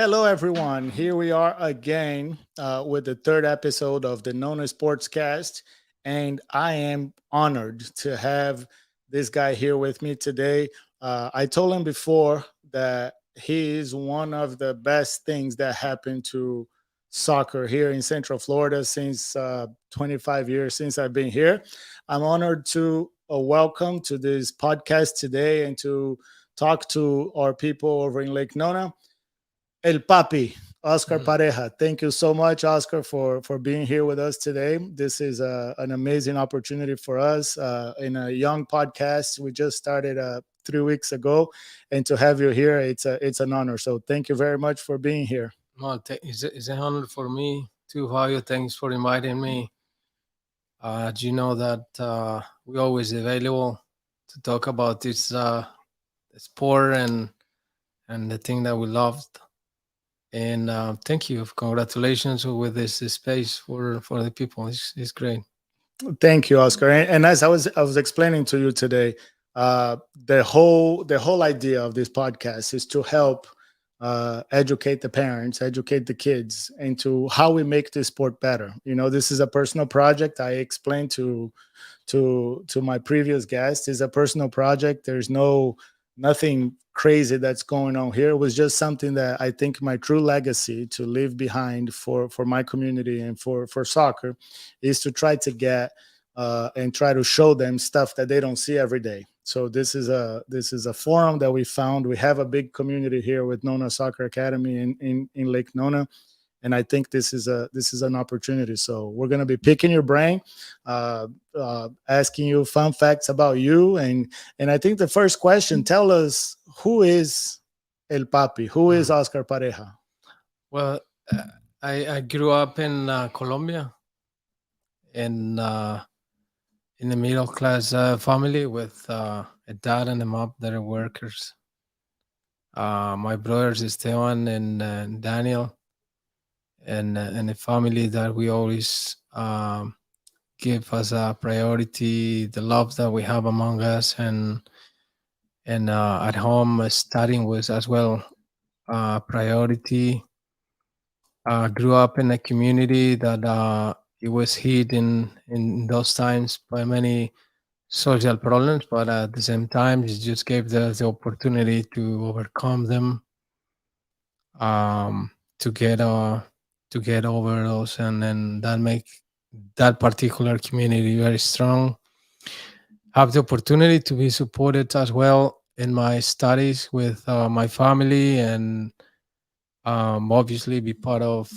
Hello, everyone. Here we are again with the third episode of the Nona Sportscast. And I am honored to have this guy here with me today. I told him before that he is one of the best things that happened to soccer here in Central Florida since 25 years since I've been here. I'm honored to welcome to this podcast today and to talk to our people over in Lake Nona. El Papi, Oscar Mhm. Pareja. Thank you so much, Oscar, for being here with us today. This is an amazing opportunity for us in a young podcast. We just started 3 weeks ago, and to have you here, it's an honor. So thank you very much for being here. Well, it's an honor for me to have you. Thanks for inviting me. You know that we're always available to talk about this sport and the thing that we loved. And thank you. Congratulations with this space for the people. It's great. Thank you, Oscar. And as I was explaining to you today, the whole idea of this podcast is to help educate the parents, educate the kids into how we make this sport better. This is a personal project. I explained to my previous guest. Is a personal project. There's nothing crazy that's going on here. It was just something that I think my true legacy to leave behind for my community and for soccer is to try to get and try to show them stuff that they don't see every day. So this is a forum that we found. We have a big community here with Nona Soccer Academy in Lake Nona, and I think this is an opportunity. So we're gonna be picking your brain, asking you fun facts about you, and I think the first question: tell us, who is El Papi? Who is Mhm. Oscar Pareja? Well, I grew up in Colombia in a middle class family with a dad and a mom that are workers. My brothers Esteban and Daniel, and a family that we always give as a priority the love that we have among us, and at home studying was as well priority. Grew up in a community that it was hit in those times by many social problems, but at the same time, it just gave the opportunity to overcome them, um, to get to get over those, and then that make that particular community very strong. Have the opportunity to be supported as well in my studies with my family, and obviously be part of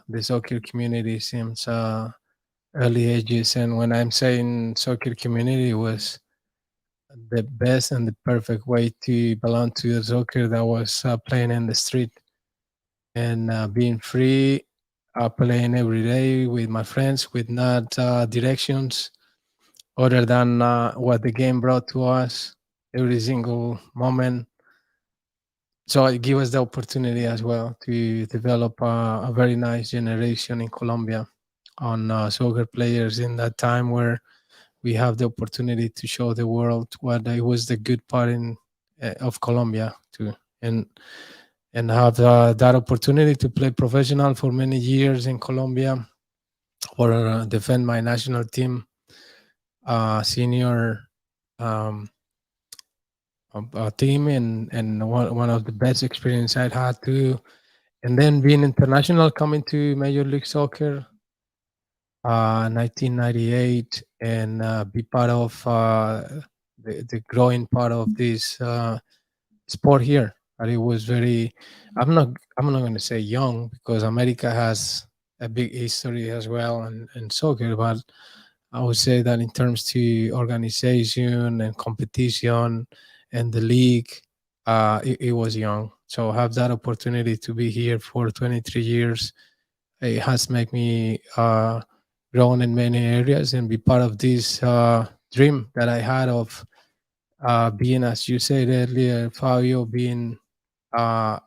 the soccer community since early ages. And when I'm saying soccer community, was the best and the perfect way to belong to the soccer that was playing in the street, and being free, playing every day with my friends with not directions other than what the game brought to us every single moment. So it gives us the opportunity as well to develop a very nice generation in Colombia on soccer players in that time, where we have the opportunity to show the world what it was the good part in of Colombia too, and have that opportunity to play professional for many years in Colombia, or defend my national team, senior um, team, and one of the best experience I'd had too. And then being international, coming to Major League Soccer, 1998, and be part of the growing part of this sport here. And it was very, I'm not going to say young, because America has a big history as well, and soccer, but I would say that in terms to organization and competition and the league, it was young. So have that opportunity to be here for 23 years, it has made me grown in many areas and be part of this dream that I had of being, as you said earlier, Fabio, being a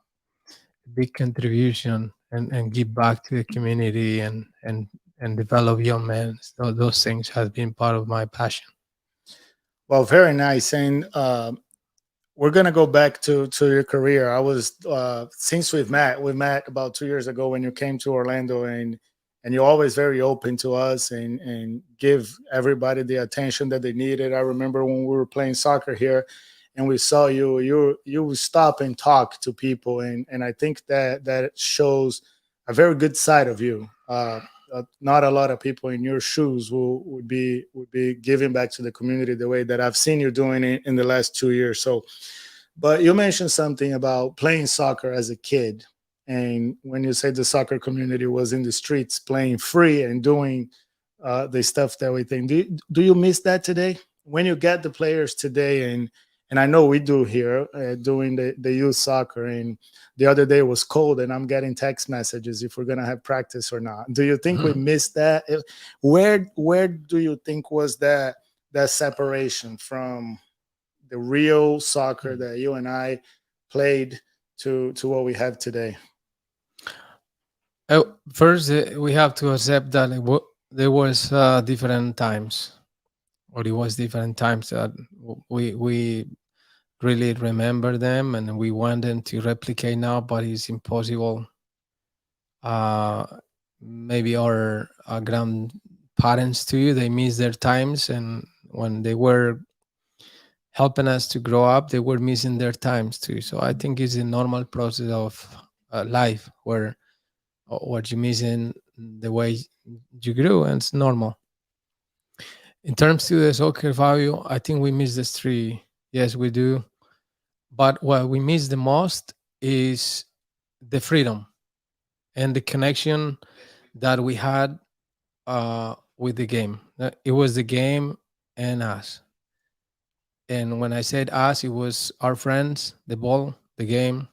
big contribution, and give back to the community, and develop young men. So those things have been part of my passion. Well, very nice. And we're gonna go back to your career. I was since we met about 2 years ago when you came to Orlando, and you're always very open to us and give everybody the attention that they needed. I remember when we were playing soccer here, and we saw you would stop and talk to people, and I think that shows a very good side of you. Not a lot of people in your shoes would be giving back to the community the way that I've seen you doing it in the last 2 years. So, but you mentioned something about playing soccer as a kid. And when you said the soccer community was in the streets playing free and doing the stuff that we think, do you miss that today? When you get the players today, and I know we do here doing the youth soccer, and the other day was cold, and I'm getting text messages if we're gonna have practice or not. Do you think we Mhm. missed that? Where do you think was that separation from the real soccer that you and I played to what we have today? First, we have to accept that there was different times, or it was different times that we really remember them, and we want them to replicate now, but it's impossible. Uh, Maybe our grandparents too, they miss their times, and when they were helping us to grow up, they were missing their times too. So I think it's a normal process of life where what you missing the way you grew, and it's normal. In terms to the soccer value, I think we miss the street. Yes, we do. But what we miss the most is the freedom and the connection that we had with the game. It was the game and us. And when I said us, it was our friends, the ball, the game.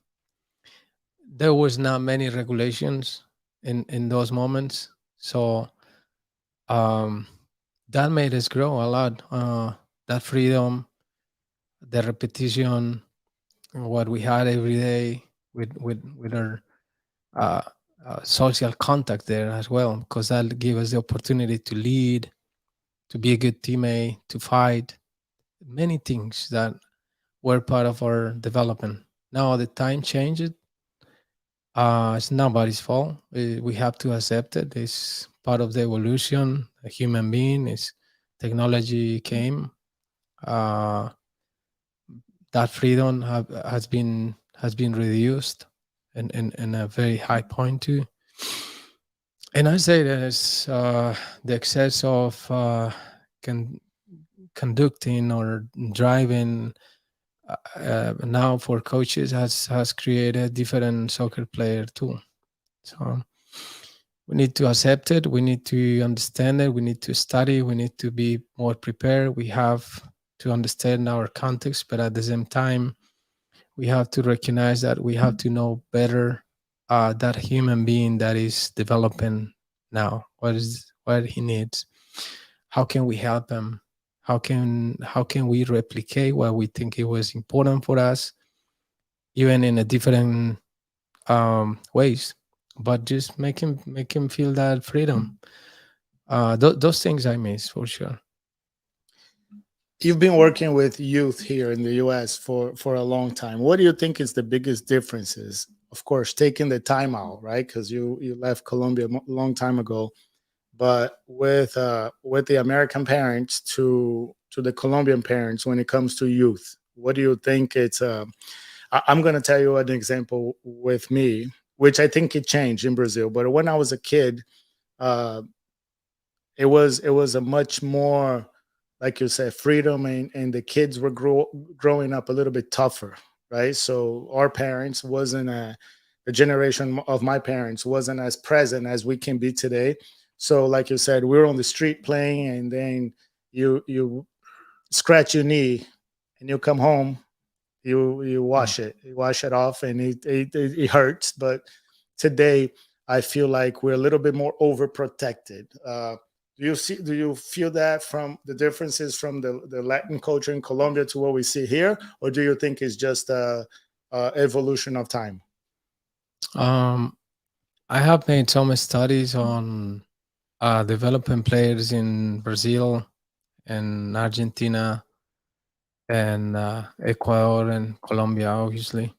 There was not many regulations in those moments, so um, that made us grow a lot. That freedom, the repetition, what we had every day with our uh, social contact there as well, because that gave us the opportunity to lead, to be a good teammate, to fight, many things that were part of our development. Now the time changed. It's nobody's fault. We have to accept it. It's part of the evolution. A human being is technology came. Uh, that freedom has been reduced, and a very high point too. And I say there's the excess of con- conducting or driving now for coaches has created different soccer player too. So we need to accept it. We need to understand it. We need to study. We need to be more prepared. We have to understand our context, but at the same time, we have to recognize that we have to know better that human being that is developing now. What he needs. How can we help him? How can we replicate what we think it was important for us, even in a different ways, but just make him feel that freedom. Those things I miss for sure. You've been working with youth here in the US for a long time. What do you think is the biggest differences? Of course, taking the time out, right? Because you left Colombia a long time ago, but with the American parents to the Colombian parents when it comes to youth, what do you think it's? I'm going to tell you an example with me, which I think it changed in Brazil. But when I was a kid, uh, it was a much more, like you said, freedom, and the kids were growing up a little bit tougher, right? So our parents wasn't the generation of my parents wasn't as present as we can be today. So like you said, we were on the street playing, and then you scratch your knee and you come home, you Mm. wash it off, and it hurts. But today I feel like we're a little bit more overprotected. Do you feel that from the differences from the Latin culture in Colombia to what we see here, or do you think it's just a evolution of time? um I have made some studies on developing players in Brazil and Argentina and Ecuador and Colombia, obviously.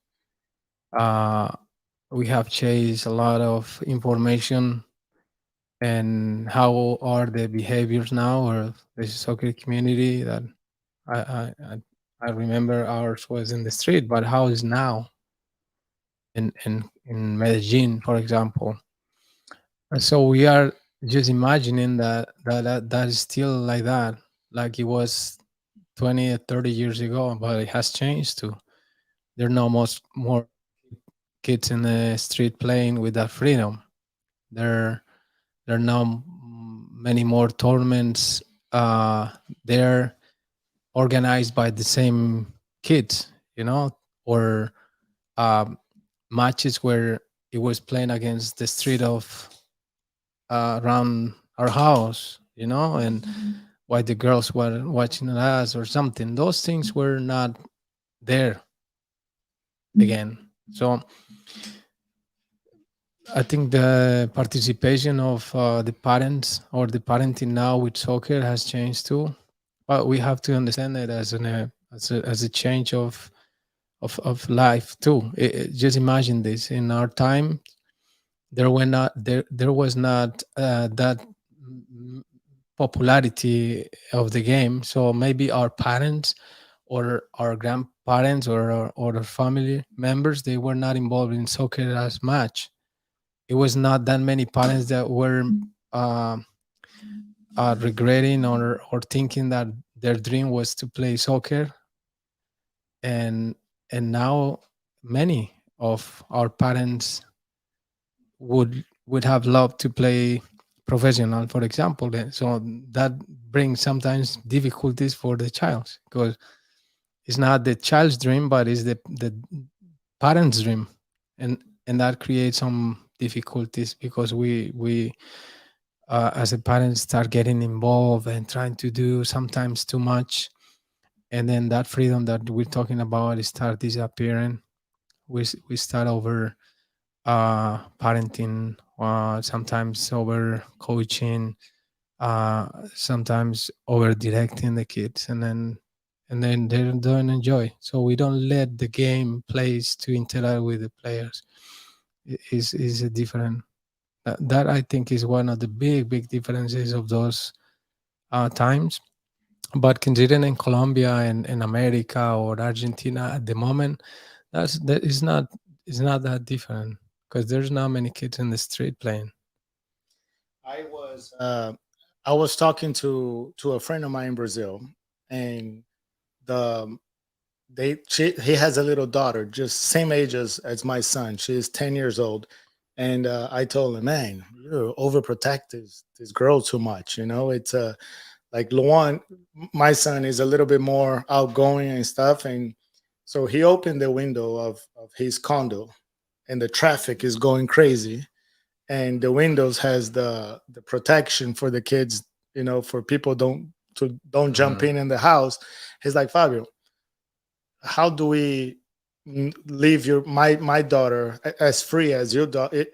Uh, we have chased a lot of information and how are the behaviors now or the soccer community that I, I, I I remember ours was in the street, but how is now in Medellin, for example? And so we are just imagining that is still like that, like it was 20 or 30 years ago, but it has changed too. There are no most more kids in the street playing with that freedom. There there are now many more tournaments. They're organized by the same kids, or um, matches where it was playing against the street of around our house, and why the girls were watching us or something. Those things were not there again. So I think the participation of the parents or the parenting now with soccer has changed too. But we have to understand it as as a change of life too. Just imagine this: in our time, there was not that mm, popularity of the game. So maybe our parents or our grandparents or our family members, they were not involved in soccer as much. It was not that many parents that were uh, regretting or thinking that their dream was to play soccer, and now many of our parents would have loved to play professional, for example. So that brings sometimes difficulties for the child, because it's not the child's dream, but it's the parents' dream, and that creates some difficulties because we as a parent start getting involved and trying to do sometimes too much, and then that freedom that we're talking about is start disappearing. We start over parenting, sometimes over coaching, sometimes over directing the kids, and then they don't enjoy. So we don't let the game plays to interact with the players. Is a different. That I think is one of the big differences of those times. But considering in Colombia and in America or Argentina at the moment, that is not that different because there's not many kids in the street playing. I was uh, I was talking to a friend of mine in Brazil, and the he has a little daughter just same age as my son. She's 10 years old, and I told him, man, you overprotect this girl too much. It's like Luan, my son is a little bit more outgoing and stuff, and so he opened the window of his condo, and the traffic is going crazy, and the windows has the protection for the kids, for people don't jump Mhm. in the house. He's like, Fabio, how do we leave my daughter as free as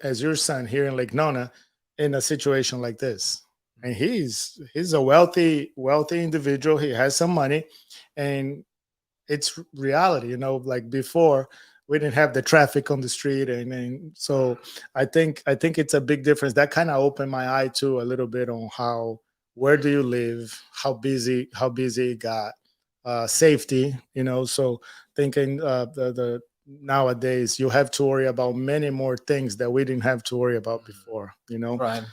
as your son here in Lake Nona in a situation like this? And he's a wealthy individual. He has some money, and it's reality. Like before, we didn't have the traffic on the street, and so I think it's a big difference. That kind of opened my eye too a little bit on how where do you live, how busy it got, safety. So thinking the nowadays you have to worry about many more things that we didn't have to worry about before. Right.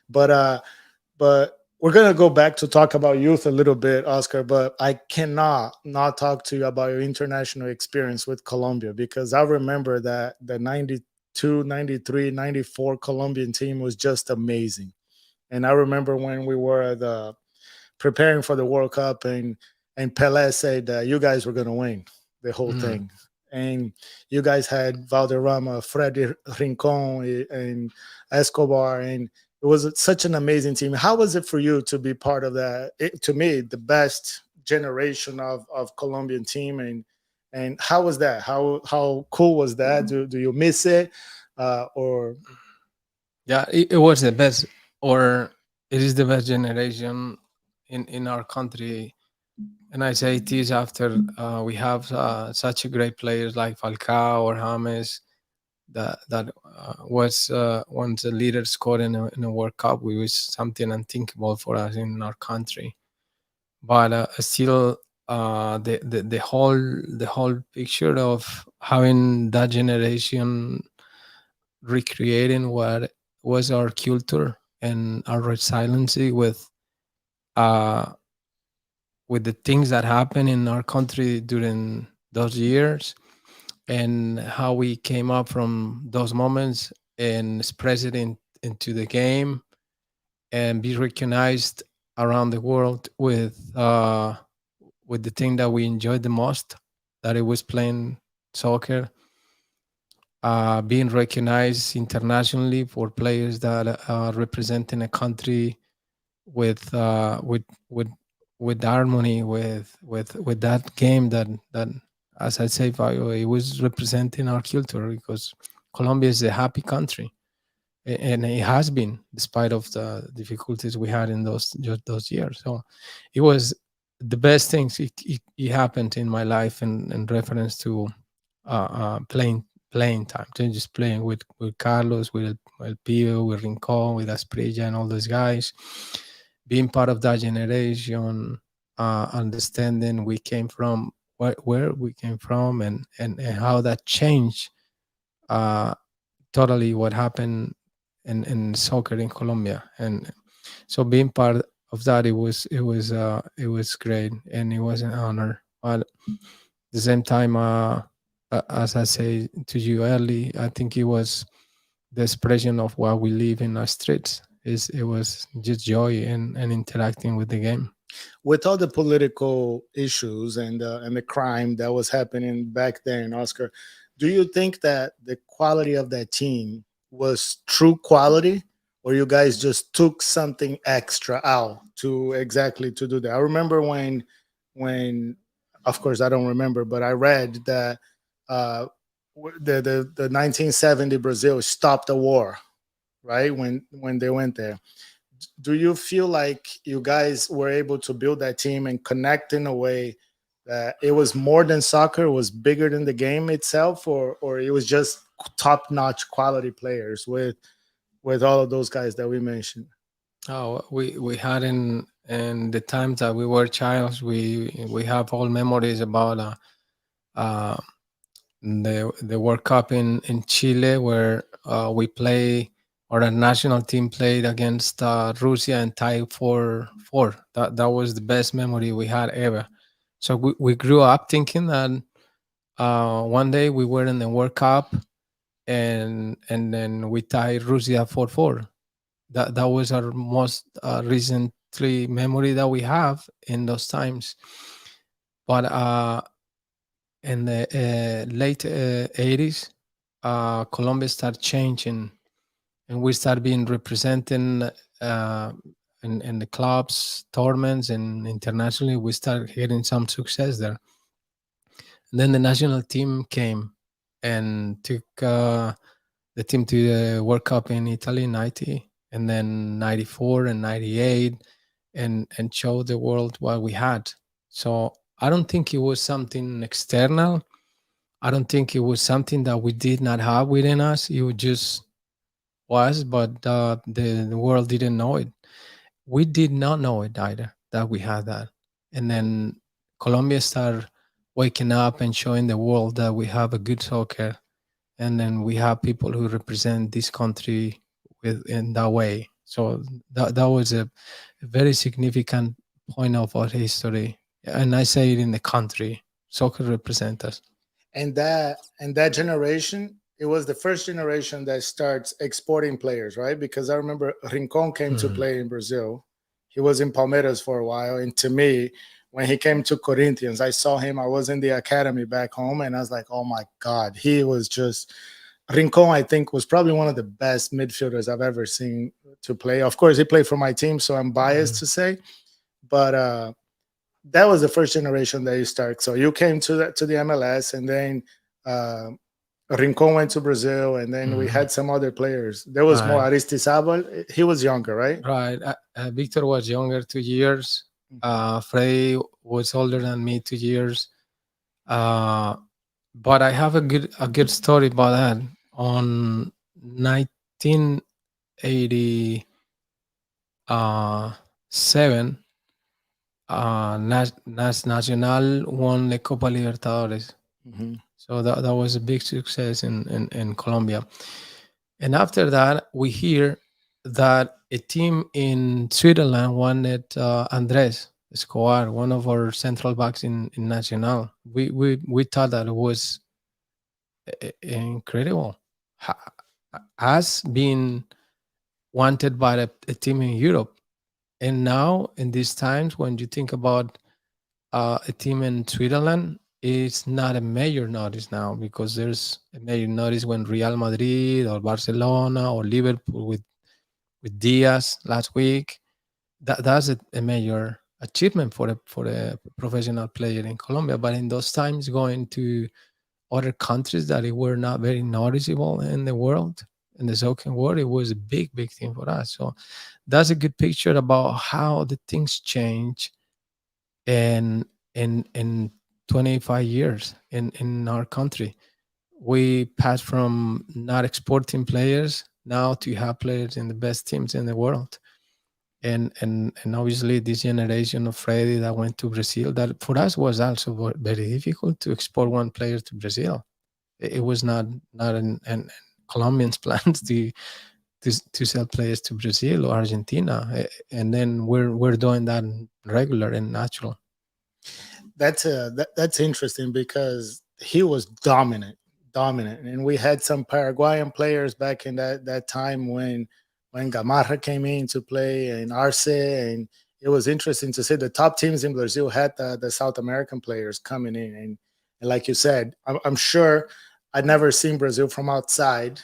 But we're gonna go back to talk about youth a little bit, Oscar. But I cannot not talk to you about your international experience with Colombia, because I remember that the 92, 93, 94 Colombian team was just amazing. And I remember when we were preparing for the World Cup, and Pelé said that you guys were gonna win the whole Mhm. thing. And you guys had Valderrama, Freddy Rincon, and Escobar, and it was such an amazing team. How was it for you to be part of that? To me, the best generation of Colombian team, and how was that? How cool was that? Do you miss it, or Yeah, it was the best, or it is the best generation in our country And I say this after we have such a great players like Falcao or James that was once a leader scored in a World Cup, which was something unthinkable for us in our country. But still, the whole picture of having that generation recreating what was our culture and our resiliency uh, with the things that happened in our country during those years, and how we came up from those moments and express it into the game and be recognized around the world with the thing that we enjoyed the most, that it was playing soccer, being recognized internationally for players that are representing a country with with harmony with that game that, as I say, Fabio, it was representing our culture, because Colombia is a happy country, and it has been despite of the difficulties we had in those years. So it was the best things it happened in my life in reference to playing time, to just playing with Carlos, with El Pio, with Rincon, with Asprilla, and all those guys, being part of that generation, understanding we came from where we came from, and how that changed uh, totally what happened in soccer in Colombia. And so being part of that, it was great, and it was an honor. But at the same time, as I say to you early, I think it was the expression of what we live in our streets. It was just joy and interacting with the game. With all the political issues and the crime that was happening back then, Oscar, do you think that the quality of that team was true quality, or you guys just took something extra out to exactly to do that? I remember when of course I don't remember, but I read that uh, the 1970 Brazil stopped the war, right, when they went there. Do you feel like you guys were able to build that team and connect in a way that it was more than soccer, was bigger than the game itself, or it was just top notch quality players with all of those guys that we mentioned? Oh, we had in the times that we were childs, we have all memories about uh, the World Cup in Chile, where we play, or the national team played against Russia and tied 4-4. That was the best memory we had ever. So we grew up thinking that one day we were in the World Cup, and then we tied Russia 4-4. That was our most recently memory that we have in those times. But in the late 80s, Colombia started changing, and we started being representing in the clubs, tournaments, and internationally. We started getting some success there. And then the national team came and took the team to the World Cup in Italy in 90, and then 94 and 98, and showed the world what we had. So I don't think it was something external. I don't think it was something that we did not have within us. It just was, but the world didn't know it. We did not know it either, that we had that. And then Colombia started waking up and showing the world that we have a good soccer, and then we have people who represent this country with in that way. So that was a very significant point of our history, and I say it in the country. Soccer represent us. And that generation, it was the first generation that starts exporting players, right? Because I remember Rincon came to Mhm. play in Brazil. He was in Palmeiras for a while, and to me, when he came to Corinthians, I saw him. I was in the academy back home, and I was like, "Oh my God!" He was just Rincon. I think was probably one of the best midfielders I've ever seen to play. Of course, he played for my team, so I'm biased Mhm. to say, but that was the first generation that you start. So you came to the MLS, and then uh, Rincon went to Brazil, and then we Mhm. had some other players. There was more Right, Aristizabal. He was younger, right? right. Victor was younger 2 years, Frey was older than me 2 years. Uh, but I have a good story about that. On 1987, Nacional won the Copa Libertadores. Mhm. So that was a big success in Colombia. And after that, we hear that a team in Switzerland wanted Andres Escobar, one of our central backs in Nacional. We thought that it was incredible. Ha- Has been wanted by a team in Europe. And now, in these times, when you think about a team in Switzerland, it's not a major notice now because there's a major notice when Real Madrid or Barcelona or Liverpool with Diaz last week. That's a major achievement for a professional player in Colombia. But in those times, going to other countries that it were not very noticeable in the world, in the soccer world, it was a big thing for us. So that's a good picture about how the things change in in 25 years in our country. We passed from not exporting players now to have players in the best teams in the world. And obviously this generation of Freddy that went to Brazil, that for us was also very difficult to export one player to Brazil. It was not an Colombians plans to sell players to Brazil or Argentina. And then we're doing that regular and natural. That's interesting because he was dominant, and we had some Paraguayan players back in that time when Gamarra came in to play and Arce, and it was interesting to see the top teams in Brazil had the South American players coming in, and like you said, I'm sure I'd never seen Brazil from outside.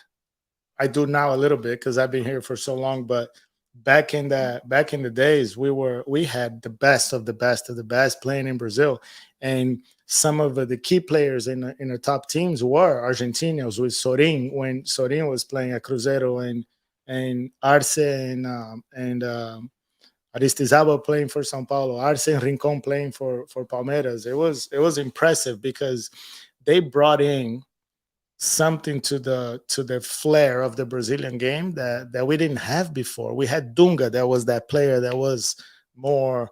I do now a little bit because I've been here for so long. But back in the days, we had the best of the best of the best playing in Brazil, and some of the key players in the top teams were Argentinians with Sorin when Sorin was playing at Cruzeiro, and Arce and Aristizábal playing for São Paulo, Arce and Rincon playing for Palmeiras. It was impressive because they brought in something to the flair of the Brazilian game that we didn't have before. We had Dunga, that was that player that was more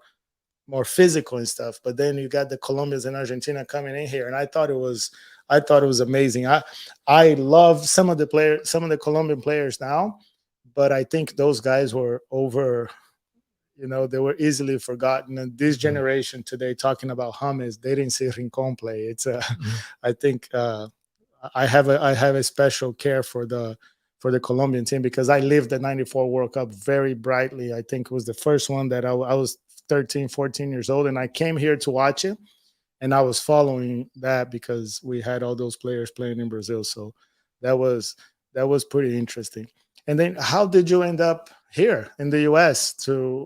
more physical and stuff. But then you got the Colombians and Argentina coming in here, and I thought it was amazing. I love some of the Colombian players now, but I think those guys were over. They were easily forgotten. And this Mhm. generation today, talking about James, they didn't see Rincon play. Mhm. I think I have a special care for the Colombian team because I lived the '94 World Cup very brightly. I think it was the first one that I was 13, 14 years old, and I came here to watch it, and I was following that because we had all those players playing in Brazil. So that was that was pretty interesting. And then, how did you end up here in the U.S. to?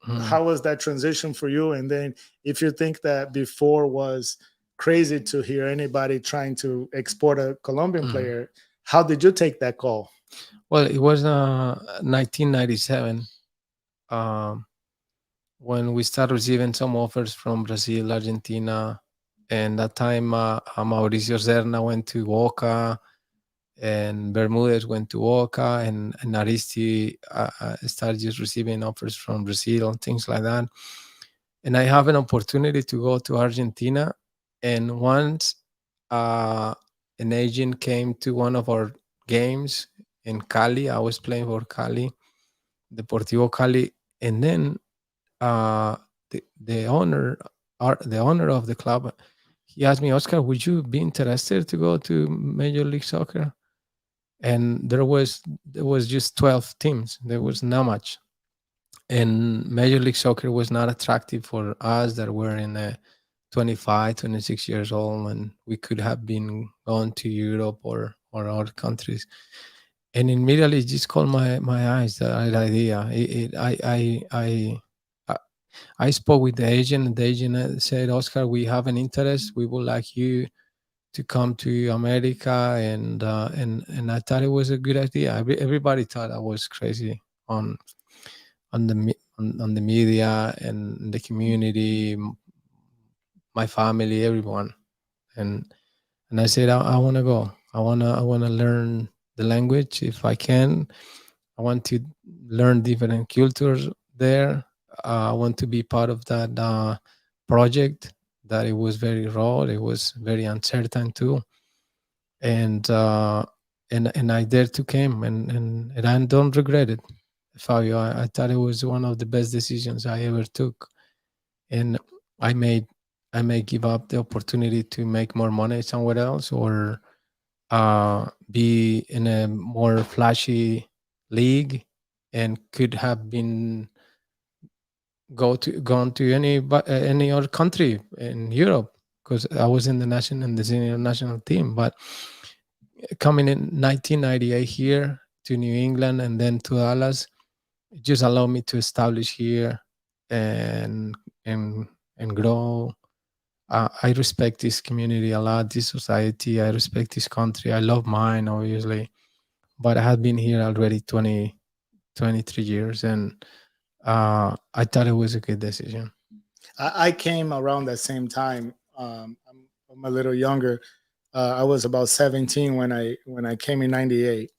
Mhm. How was that transition for you? And then, if you think that before was crazy to hear anybody trying to export a Colombian Mhm. player, how did you take that call? Well, it was 1997 um, when we started receiving some offers from Brazil, Argentina, and that time Mauricio Serna went to Boca, and Bermudez went to Boca, and Aristi started just receiving offers from Brazil and things like that. And I have an opportunity to go to Argentina, and once uh, an agent came to one of our games in Cali. I was playing for Cali, Deportivo Cali, and then the owner, the owner of the club, he asked me, Oscar, would you be interested to go to Major League Soccer? And there was just 12 teams. There was not much, and Major League Soccer was not attractive for us that were in 25, 26 years old, and we could have been going to Europe or other countries. And immediately it just caught my eyes that idea. I I spoke with the agent, and the agent said, Oscar, we have an interest. We would like you to come to America, and I thought it was a good idea. Everybody thought I was crazy on on the on the media and the community, my family, everyone. And I said, I want to go. I wanna learn the language if I can. I want to learn different cultures there. I want to be part of that project. That it was very raw. It was very uncertain too, and I dare to came, and I don't regret it, Fabio. I thought it was one of the best decisions I ever took, and I made I may give up the opportunity to make more money somewhere else, or be in a more flashy league, and could have been gone to any other country in Europe, because I was in the senior national team. But coming in 1998 here to New England and then to Dallas, it just allowed me to establish here and and and grow. I respect this community a lot, this society. I respect this country. I love mine, obviously, but I had been here already 23 years, and I thought it was a good decision. I came around that same time. I'm a little younger. I was about 17 when I came in '98,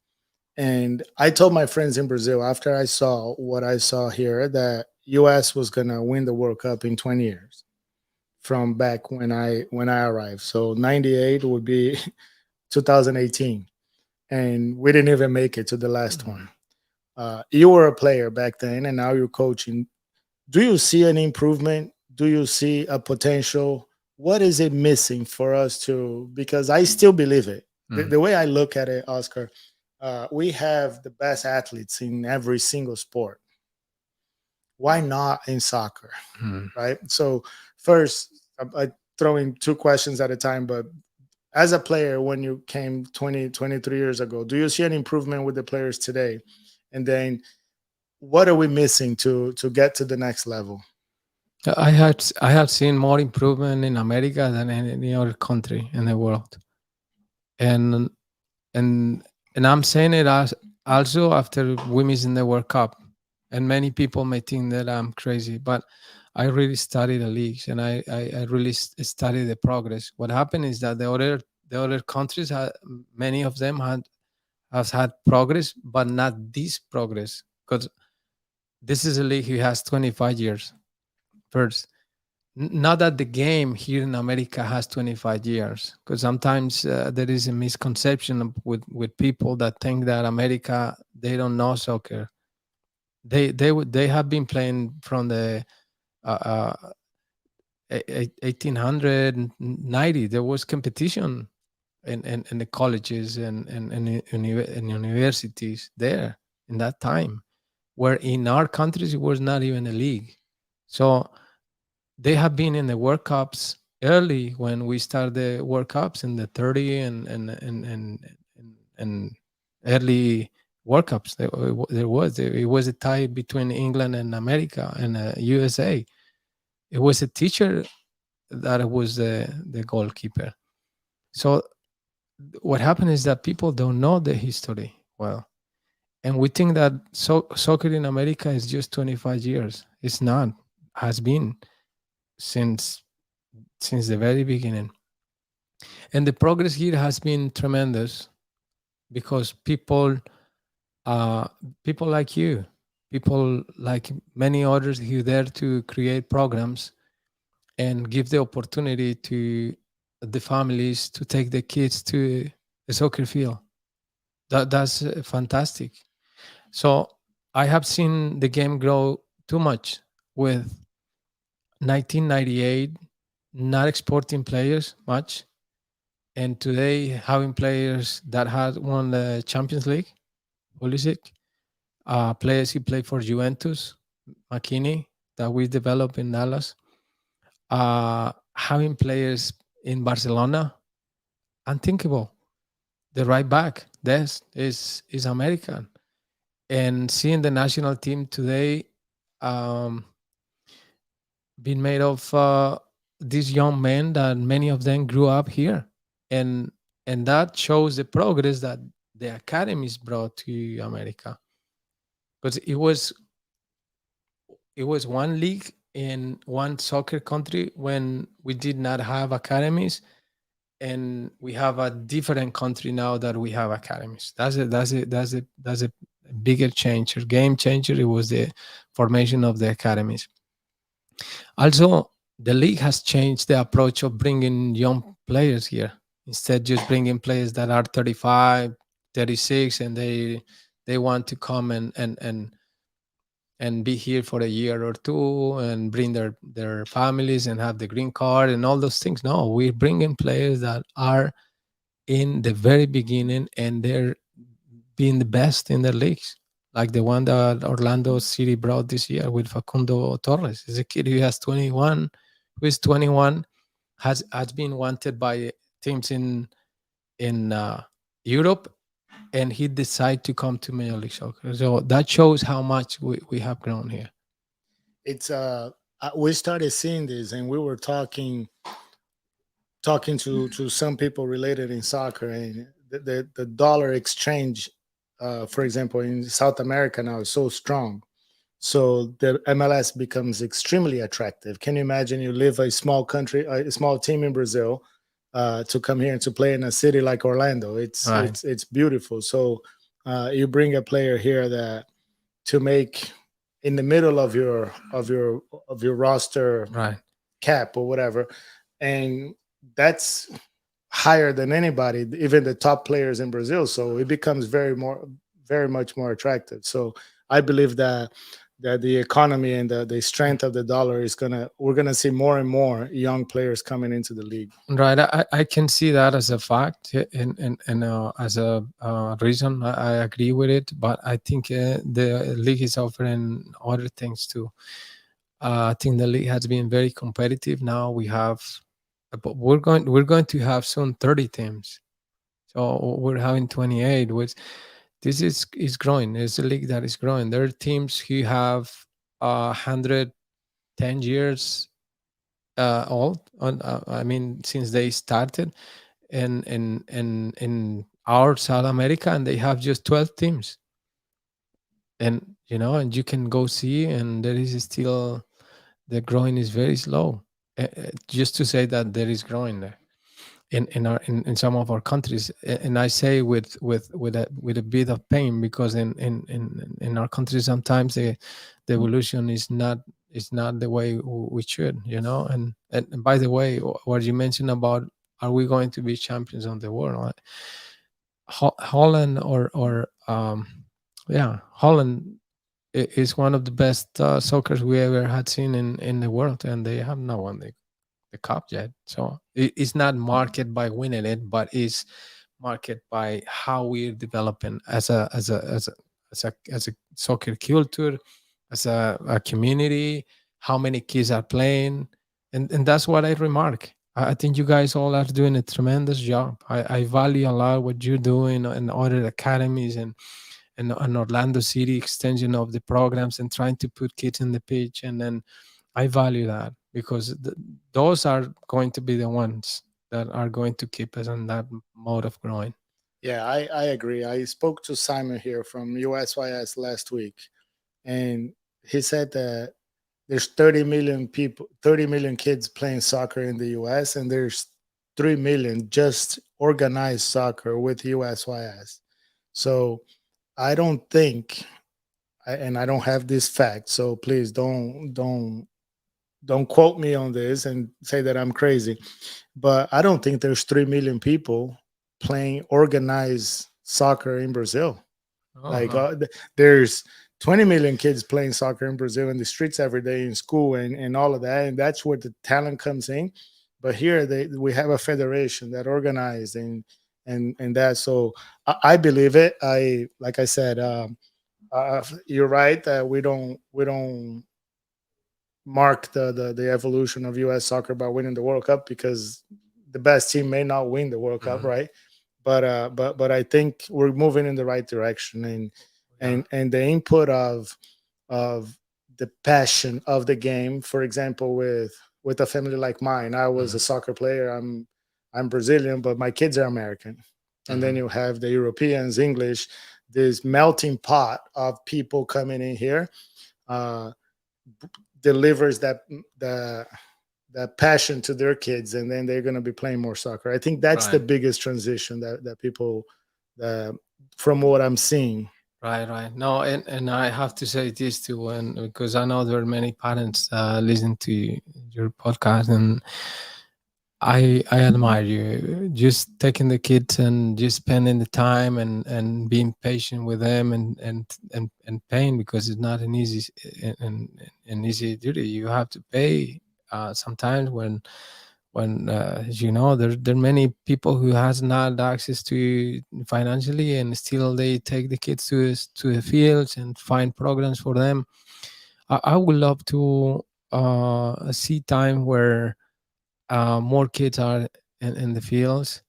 and I told my friends in Brazil after I saw what I saw here that U.S. was gonna win the World Cup in 20 years from back when I arrived. So '98 would be 2018, and we didn't even make it to the last Mhm. one. You were a player back then, and now you're coaching. Do you see an improvement? Do you see a potential? What is it missing for us to? Because I still believe it. Mm. The way I look at it, Oscar, we have the best athletes in every single sport. Why not in soccer? Mm. Right. So first, I throw in two questions at a time. But as a player, when you came 23 years ago, do you see an improvement with the players today? And then what are we missing to get to the next level? I have seen more improvement in America than in any other country in the world, and and I'm saying it as also after we missing the World Cup, and many people may think that I'm crazy, but I really studied the leagues, and I really studied the progress. What happened is that the other countries had, many of them has had progress, but not this progress, because this is a league who has 25 years first. Not that the game here in America has 25 years, because sometimes there is a misconception with people that think that America, they don't know soccer. They have been playing from the 1890. There was competition in the colleges and universities there in that time, where in our countries it was not even a league. So they have been in the World Cups early when we started the World Cups in the 30 and early World Cups. There was a tie between England and America and USA. It was a teacher that was the goalkeeper. So what happened is that people don't know the history well, and we think that soccer in America is just 25 years. It's not. Has been since the very beginning. And the progress here has been tremendous, because uh, people like you, people like many others who dare to create programs and give the opportunity to the families to take the kids to the soccer field. That's fantastic. So I have seen the game grow too much with 1998 not exporting players much, and today having players that had won the Champions League, Pulisic, players who play for Juventus, McKinney, that we developed in Dallas, having players in Barcelona, unthinkable. The right back, Des, is American, and seeing the national team today, um, being made of these young men that many of them grew up here, and that shows the progress that the academies brought to America, because it was one league in one soccer country when we did not have academies, and we have a different country now that we have academies. That's a bigger change or game changer. It was the formation of the academies. Also, the league has changed the approach of bringing young players here. Instead, just bringing players that are 35, 36, and they want to come and be here for a year or two and bring their families and have the green card and all those things. No, we're bringing players that are in the very beginning and they're being the best in their leagues, like the one that Orlando City brought this year with Facundo Torres. Is a kid who has 21, who is 21, has been wanted by teams in Europe, and he decided to come to Major League Soccer. So that shows how much we have grown here. It's we started seeing this, and we were talking to some people related in soccer, and the dollar exchange, for example, in South America now is so strong. So the MLS becomes extremely attractive. Can you imagine you live a small country, a small team in Brazil, to come here and to play in a city like Orlando? It's Right, it's beautiful. So you bring a player here that to make in the middle of your roster right. cap or whatever, and that's higher than anybody, even the top players in Brazil. So it becomes very much more attractive. So I believe that the economy and the strength of the dollar is we're gonna see more and more young players coming into the league. Right, I can see that as a fact, and as a reason. I agree with it, but I think the league is offering other things too. I think the league has been very competitive. Now we have, but we're going to have soon 30 teams. So we're having 28, which this is growing. It's a league that is growing. There are teams who have 110 years old. I mean, since they started in our South America, and they have just 12 teams. And and you can go see, and there is still the growing is very slow. Just to say that there is growing there in some of our countries. And I say with a bit of pain, because in our countries sometimes the evolution is not the way we should, and by the way, what you mentioned about, are we going to be champions of the world? Holland, or yeah, Holland is one of the best soccer we ever had seen in the world, and they have not won the cup yet. So it's not market by winning it, but it's market by how we're developing as a soccer culture, as a community, how many kids are playing, and that's what I remark. I think you guys all are doing a tremendous job. I value a lot what you're doing in other academies, and an Orlando City extension of the programs, and trying to put kids in the pitch. And then I value that, because those are going to be the ones that are going to keep us on that mode of growing. Yeah, I agree. I spoke to Simon here from USYS last week, and he said that there's 30 million people, 30 million kids playing soccer in the US, and there's 3 million just organized soccer with USYS. So I don't think, and I don't have this fact, so please don't quote me on this and say that I'm crazy, but I don't think there's 3 million people playing organized soccer in Brazil. Like Uh-huh. there's 20 million kids playing soccer in Brazil in the streets every day in school and all of that, and that's where the talent comes in. But here we have a federation that organized and that. So I believe it. I like I said, you're right that we don't mark the evolution of U.S. soccer by winning the World Cup, because the best team may not win the World Cup, Mhm. right? But I think we're moving in the right direction, and Yeah. and the input of the passion of the game. For example, with a family like mine, I was Mhm. a soccer player. I'm Brazilian, but my kids are American, and then Mhm. you have the Europeans, English, this melting pot of people coming in here. Uh, delivers the that passion to their kids, and then they're going to be playing more soccer. I think that's the Right. biggest transition that people, uh, from what I'm seeing. Right, right. No, and I have to say this too, and because I know there are many parents listen to your podcast, and I admire you just taking the kids and just spending the time and being patient with them and paying, because it's not an easy an easy duty. You have to pay sometimes when you know there are many people who has not access to financially, and still they take the kids to the fields and find programs for them. I would love to see time where more kids are in the fields.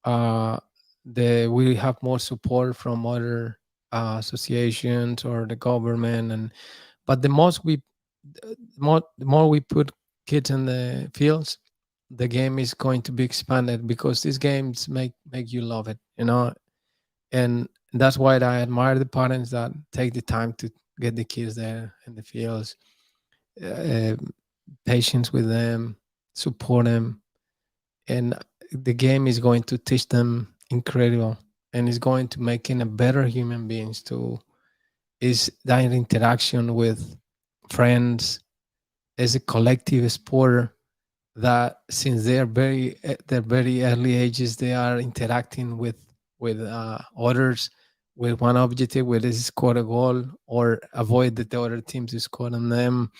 uh, we have more support from other associations or the government, and but the more we put kids in the fields, the game is going to be expanded, because these games make you love it, you know. And that's why I admire the parents that take the time to get the kids there in the fields, uh, patience with them, support them, and the game is going to teach them incredible, and is going to make them a better human beings too. Is that interaction with friends, as a collective sport, that since they are very at their very early ages they are interacting with others with one objective, whether it's score a goal or avoid that the other team to score on them.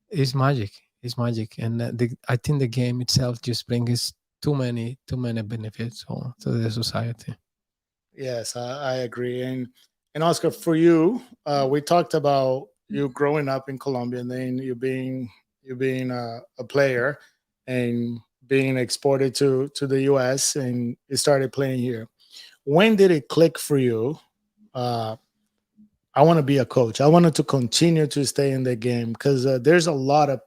Is magic. It's magic, and I think the game itself just brings too many benefits to the society. Yes, I agree. And Oscar, for you, we talked about you growing up in Colombia, and then you being a player and being exported to the U.S. and you started playing here. When did it click for you? Uh, I want to be a coach. I wanted to continue to stay in the game because there's a lot of.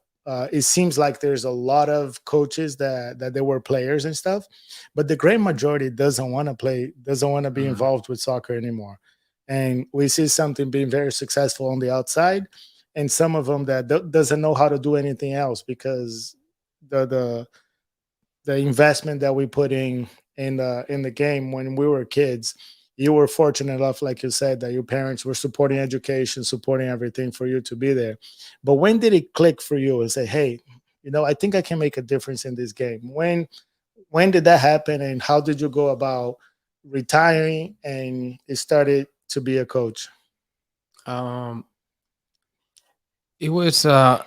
It seems like there's a lot of coaches that they were players and stuff, but the great majority doesn't want to play, doesn't want to be Mhm. involved with soccer anymore. And we see something being very successful on the outside, and some of them that doesn't know how to do anything else because the the investment that we put in the game when we were kids. You were fortunate enough, like you said, that your parents were supporting education, supporting everything for you to be there. But when did it click for you and say, hey, I think I can make a difference in this game? When did that happen, and how did you go about retiring and it started to be a coach? um it was I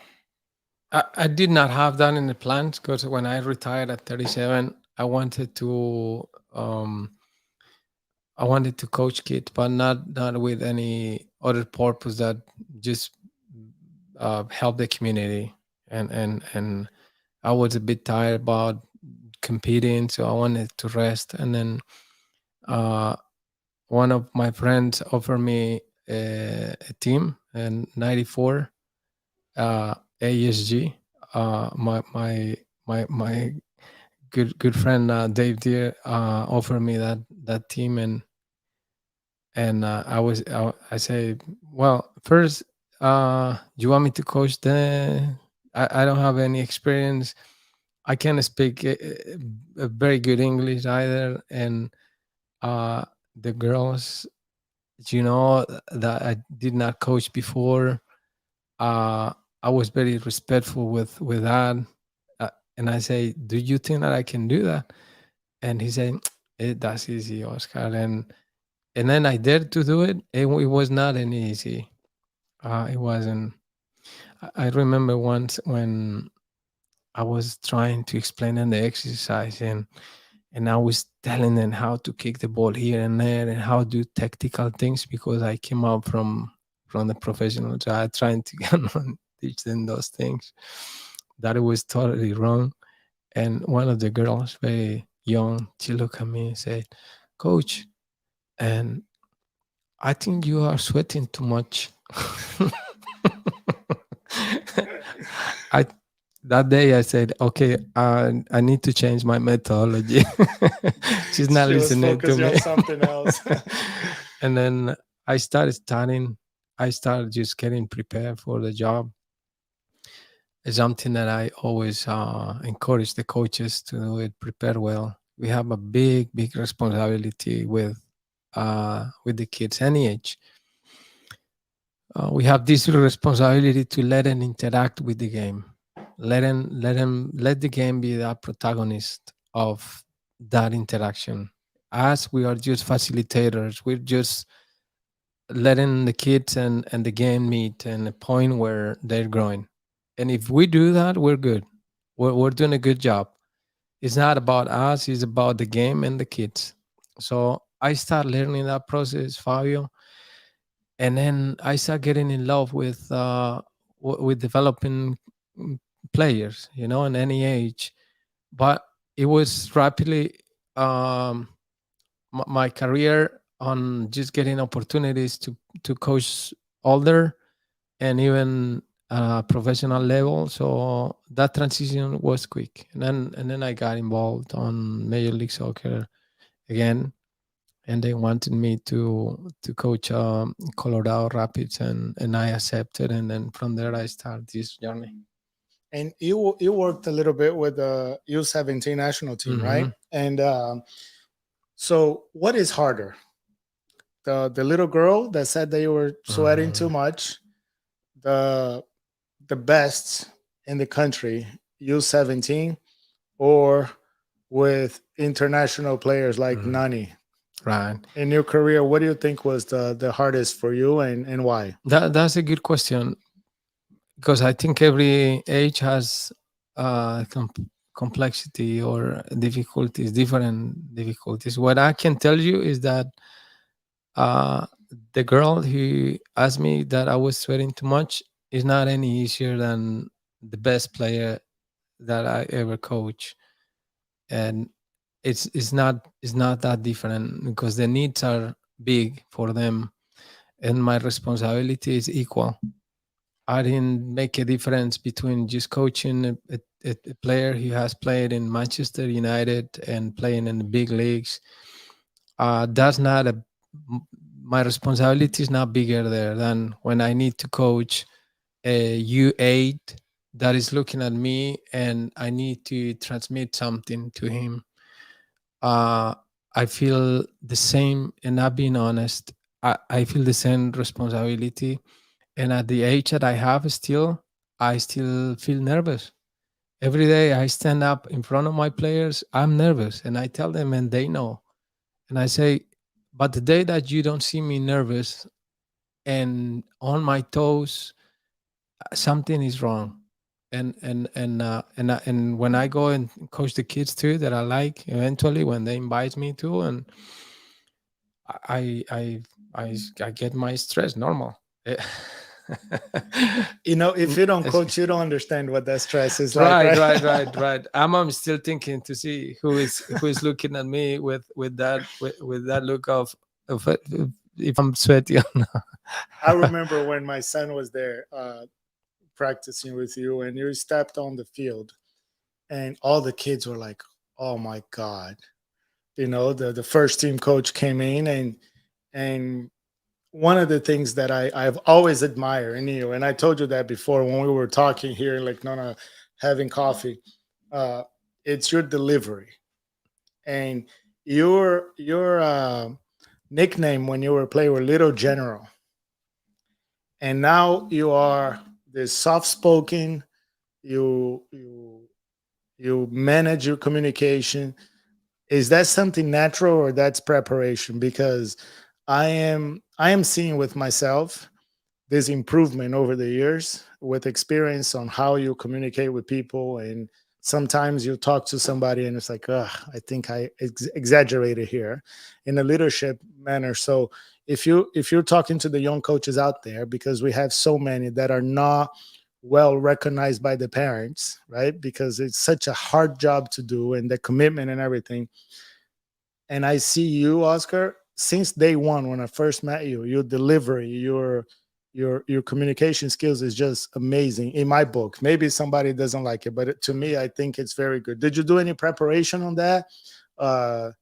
did not have that in the plans, because when I retired at 37, um I wanted to coach kids, but not with any other purpose that just help the community. And I was a bit tired about competing, so I wanted to rest. And then uh, one of my friends offered me a team in '94, ASG. My good friend Dave Deere offered me that team, and I say, well, first, you want me to coach the? I don't have any experience. I can't speak a very good English either, and uh, the girls, that I did not coach before. Uh, I was very respectful with that, uh, and I say, "Do you think that I can do that?" And he said, "That's easy, Oscar." And then I dared to do it. It was not an easy. It wasn't. I remember once when I was trying to explain them the exercise, and I was telling them how to kick the ball here and there and how to do tactical things, because I came out from the professional side trying to teach them those things. That it was totally wrong. And one of the girls, very young, she looked at me and said, "Coach, and I think you are sweating too much." I That day I said, "Okay, I need to change my methodology." She's not She was listening to focusing me. on something else. And then I started studying. I started just getting prepared for the job. It's something that I always encourage the coaches to do it, prepare well. We have a big responsibility with the kids any age. We have this responsibility to let them interact with the game, let the game be the protagonist of that interaction. As we are just facilitators, we're just letting the kids and the game meet and a point where they're growing. And if we do that, we're good. We're doing a good job. It's not about us, it's about the game and the kids. So I start learning that process, Fabio, and then I start getting in love with developing mm, players, in any age. But it was rapidly um, my career on just getting opportunities to coach older and even professional level. So that transition was quick, and then I got involved on Major League Soccer again, and they wanted me to coach Colorado Rapids, and I accepted, and then from there I started this journey. And you worked a little bit with the U17 national team, right? Hmm. And so, what is harder, the little girl that said that you were sweating too Hmm. much, the the best in the country, U17, or with international players like Hmm. Nani? Right. In your career, what do you think was the hardest for you, and why? That's a good question, because I think every age has complexity or difficulties, different difficulties. What I can tell you is that uh, the girl who asked me that I was sweating too much is not any easier than the best player that I ever coach, and it's not that different because the needs are big for them, and my responsibility is equal. I didn't make a difference between just coaching a player who has played in Manchester United and playing in the big leagues. That's not a My responsibility is not bigger there than when I need to coach a U8 that is looking at me and I need to transmit something to him. Uh, I feel the same, and not being honest, I feel the same responsibility. And at the age that I have still, I still feel nervous. Every day I stand up in front of my players, I'm nervous, and I tell them, and they know. And I say, but the day that you don't see me nervous and on my toes, something is wrong. And when I go and coach the kids too, that I like, eventually when they invite me to, and I I I get my stress normal. Eh, You know, if you don't It's- coach, you don't understand what that stress is like, right, right? right, right, right. I'm still thinking to see who is looking at me with that look of if I'm sweaty or I not. remember when my son was there practicing with you, and you stepped on the field, and all the kids were like, "Oh my god!" You know, the first team coach came in, and one of the things that I've always admired in you, and I told you that before when we were talking here, like Nona, having coffee, uh, it's your delivery and your nickname when you were playing were Little General, and now you are this soft spoken. You you you manage your communication. Is that something natural or that's preparation? Because I am seeing with myself this improvement over the years with experience on how you communicate with people, and sometimes you talk to somebody and it's like, I think I exaggerated here in a leadership manner. So if you're talking to the young coaches out there, because we have so many that are not well recognized by the parents, right? Because it's such a hard job to do and the commitment and everything. And I see you, Oscar, since day one when I first met you. Your delivery, your communication skills is just amazing in my book. Maybe somebody doesn't like it, but to me, I think it's very good. Did you do any preparation on that?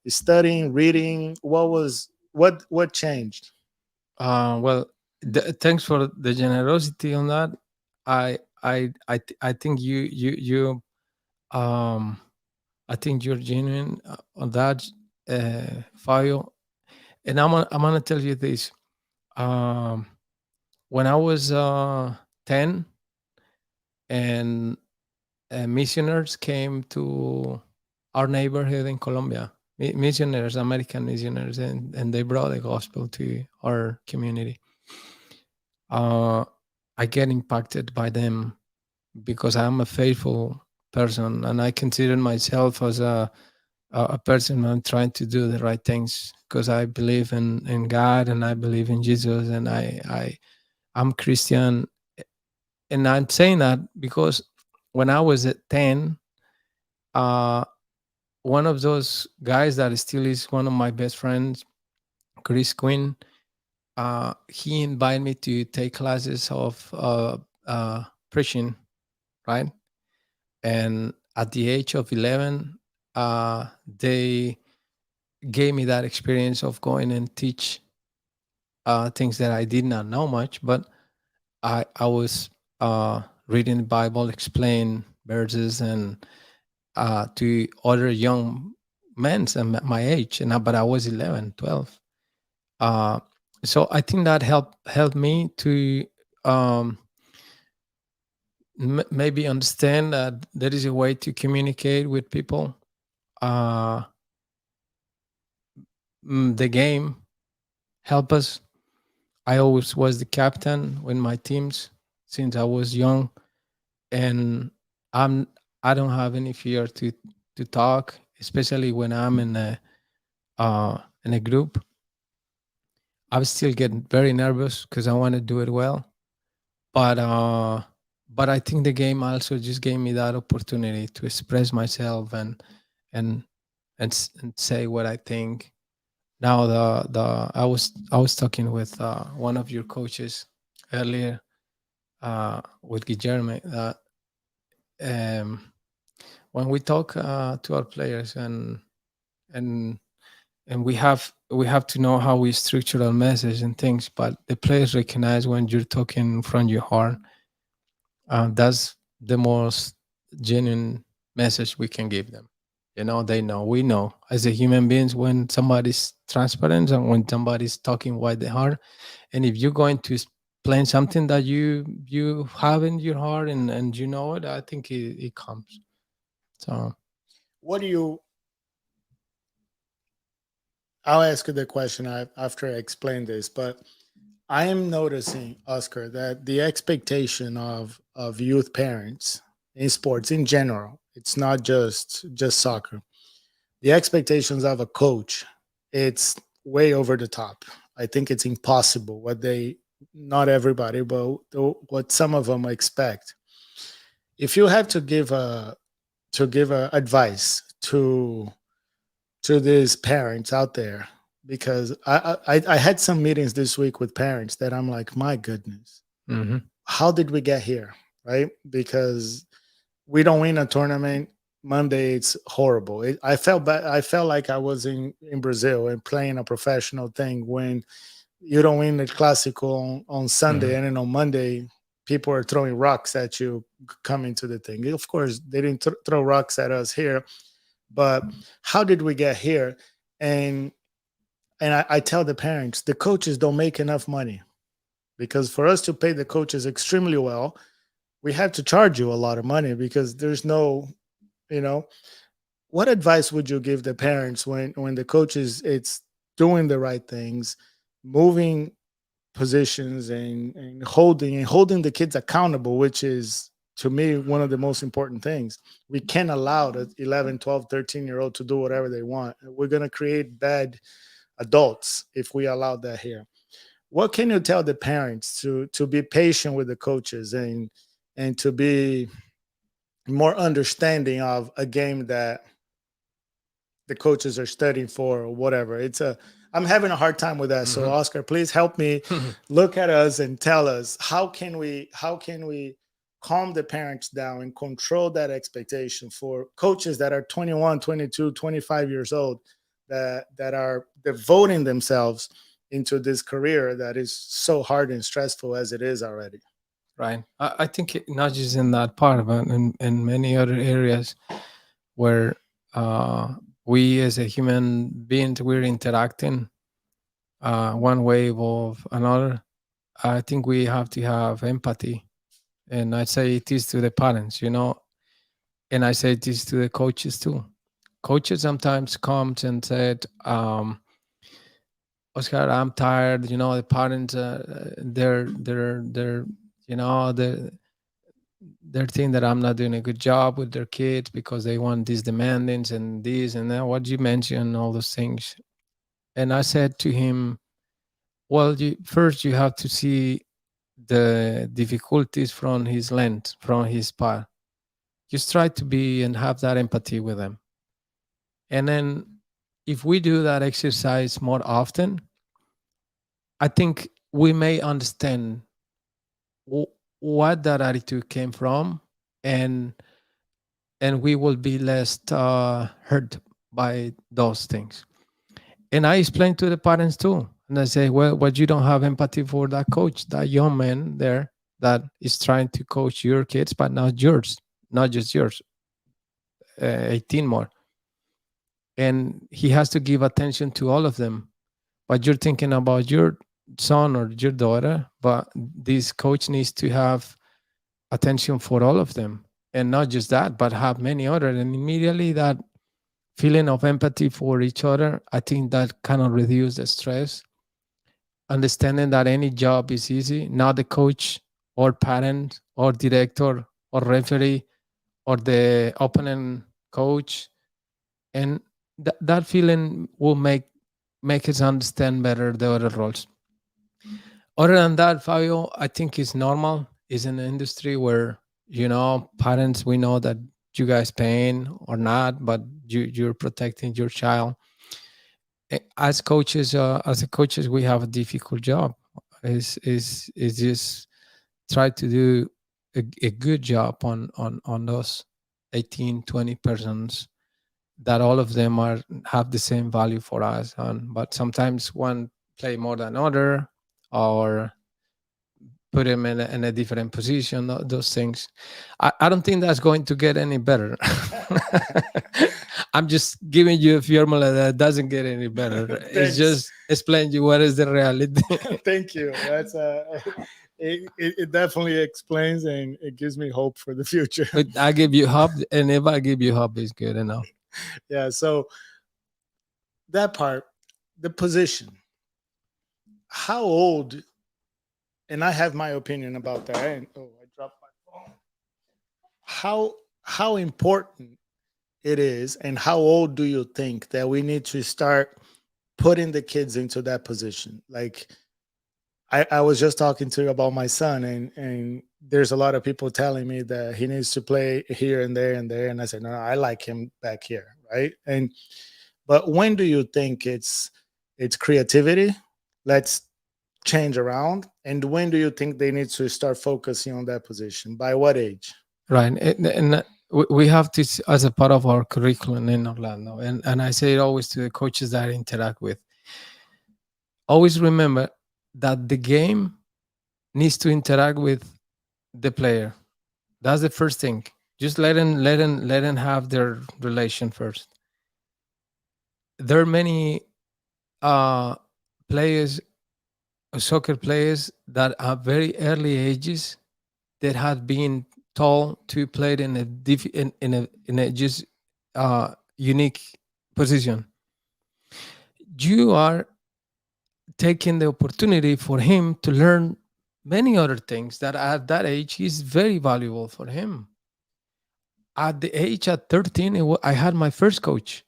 Studying, reading? What changed? Well, thanks for the generosity on that. I think you um I think you're genuine on that, Fabio. And I'm gonna tell you this. Um, when I was 10, and missioners came to our neighborhood in Colombia, missioners, American missioners, and they brought the gospel to our community. Uh, I get impacted by them because I'm a faithful person, and I consider myself as a person I'm trying to do the right things because I believe in God, and I believe in Jesus, and I'm Christian. And I'm saying that because when I was at 10, uh, one of those guys that still is one of my best friends, Chris Quinn, he invited me to take classes of preaching, right? And at the age of 11, they gave me that experience of going and teach things that I did not know much, but I was reading the Bible, explain verses, and to other young men my age, and but I was 11, 12. Uh, so I think that helped me to um, maybe understand that there is a way to communicate with people. Uh, the game help us. I always was the captain with my teams since I was young, and I'm I don't have any fear to talk, especially when I'm in a group. I still get very nervous because I want to do it well, but I think the game also just gave me that opportunity to express myself and and say what I think. Now the I was talking with one of your coaches earlier, with Guillermo, that um, when we talk to our players, and we have to know how we structure our message and things, but the players recognize when you're talking from your heart. That's the most genuine message we can give them. You know, they know, we know as a human beings when somebody's transparent and when somebody's talking what they heart. And if you're going to explain something that you have in your heart, and you know it, I think it comes. So What do you? I'll ask you the question after I explain this, but I am noticing, Oscar, that the expectation of youth parents in sports in general, it's not just soccer. The expectations of a coach, it's way over the top. I think it's impossible what they, not everybody, but what some of them expect. If you have to give a advice to these parents out there, because I had some meetings this week with parents that I'm like, my goodness, mhm. how did we get here, right? Because we don't win a tournament Monday, it's horrible. I felt bad. I felt like I was in Brazil and playing a professional thing when you don't win the classical on Sunday, Mhm. and then on Monday people are throwing rocks at you coming to the thing. Of course they didn't throw rocks at us here, but how did we get here? And I tell the parents, the coaches don't make enough money, because for us to pay the coaches extremely well, we have to charge you a lot of money, because there's no, you know, what advice would you give the parents when the coaches, it's doing the right things, moving positions, and holding the kids accountable, which is to me one of the most important things. We can't allow the 11, 12, 13-year old to do whatever they want. We're going to create bad adults if we allow that here. What can you tell the parents to be patient with the coaches, and to be more understanding of a game that the coaches are studying for, or whatever? It's a, I'm having a hard time with that. So Mhm. Oscar, please help me look at us and tell us, how can we calm the parents down and control that expectation for coaches that are 21, 22, 25 years old, that are devoting themselves into this career that is so hard and stressful as it is already. right. I think not just in that part, but in many other areas where we as a human beings we're interacting one way of another. I think we have to have empathy, and I say it is to the parents, and I say this to the coaches too. Coaches sometimes comes and said, "Oscar, I'm tired." The parents, they're, you know, they're thinking that I'm not doing a good job with their kids because they want these demandings and this and that. What you mentioned, all those things. And I said to him, "Well, first you have to see the difficulties from his lens, from his part. Just try to be and have that empathy with them. And then if we do that exercise more often, I think we may understand what that attitude came from, and we will be less hurt by those things. And I explain to the parents too. And I say, well, but you don't have empathy for that coach, that young man there that is trying to coach your kids, but not yours, not just yours, 18 more. And he has to give attention to all of them. But you're thinking about your son or your daughter, but this coach needs to have attention for all of them. And not just that, but have many other. And immediately that feeling of empathy for each other, I think that kind of reduce the stress. Understanding that any job is easy, not the coach or parent or director or referee or the opponent coach, and that feeling will make us understand better the other roles. Other than that, Fabio, I think it's normal. It's an industry where parents, we know that you guys paying or not, but you're protecting your child. As coaches, we have a difficult job. Is just try to do a good job on those 18, 20 persons, that all of them have the same value for us. But sometimes one play more than other, or put him in a different position, those things. I don't think that's going to get any better. I'm just giving you a formula that doesn't get any better. It's just explain you what is the reality. Thank you. That's it definitely explains, and it gives me hope for the future. But I give you hope, and if I give you hope, it's good enough. Yeah. So that part, the position, how old, and I have my opinion about that. And, oh, I dropped my phone. How important it is, and how old do you think that we need to start putting the kids into that position? Like, I was just talking to you about my son, and there's a lot of people telling me that he needs to play here and there and there, and I said, no, I like him back here, right? And but when do you think it's creativity? Let's change around. And when do you think they need to start focusing on that position? By what age? Right. And we have this as a part of our curriculum in Orlando. And I say it always to the coaches that I interact with. Always remember that the game needs to interact with the player. That's the first thing. Just let them have their relation first. There are many uh, players, soccer players, that at very early ages that have been told to play in a in a just unique position. You are taking the opportunity for him to learn many other things that at that age is very valuable for him. At the age at 13, I had my first coach.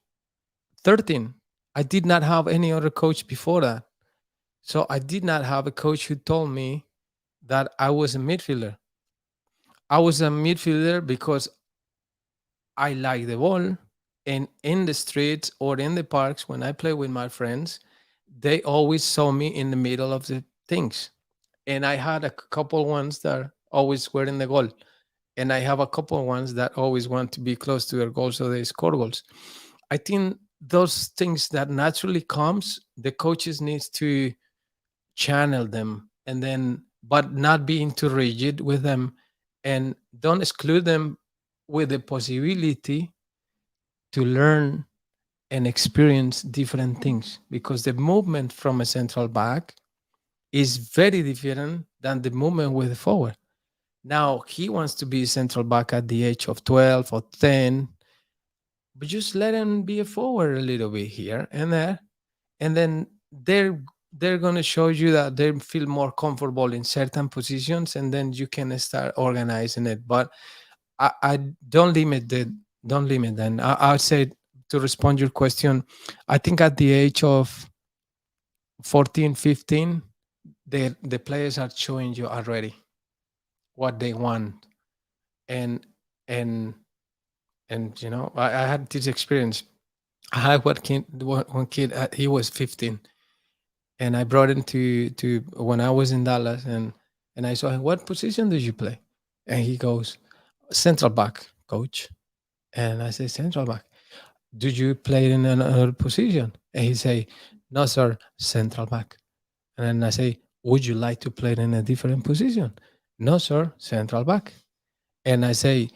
13. I did not have any other coach before that. So I did not have a coach who told me that I was a midfielder. I was a midfielder because I like the ball. And in the streets or in the parks, when I play with my friends, they always saw me in the middle of the things. And I had a couple ones that always were in the goal. And I have a couple ones that always want to be close to their goal, so they score goals. I think those things that naturally comes, the coaches needs to channel them and then but not being too rigid with them, and don't exclude them with the possibility to learn and experience different things, because the movement from a central back is very different than the movement with the forward. Now he wants to be central back at the age of 12 or 10, but just let him be a forward a little bit here and there, and then they're going to show you that they feel more comfortable in certain positions, and then you can start organizing it. But I don't limit the don't limit them. I would say, to respond your question, I think at the age of 14, 15, the players are showing you already what they want. And and and I had this experience. I had one kid, he was 15, and I brought him to when I was in Dallas, and I saw him, what position did you play? And he goes, central back, coach. And I say, central back. Did you play in another position? And he say, no, sir, central back. And then I say, would you like to play in a different position? No, sir, central back. And I say,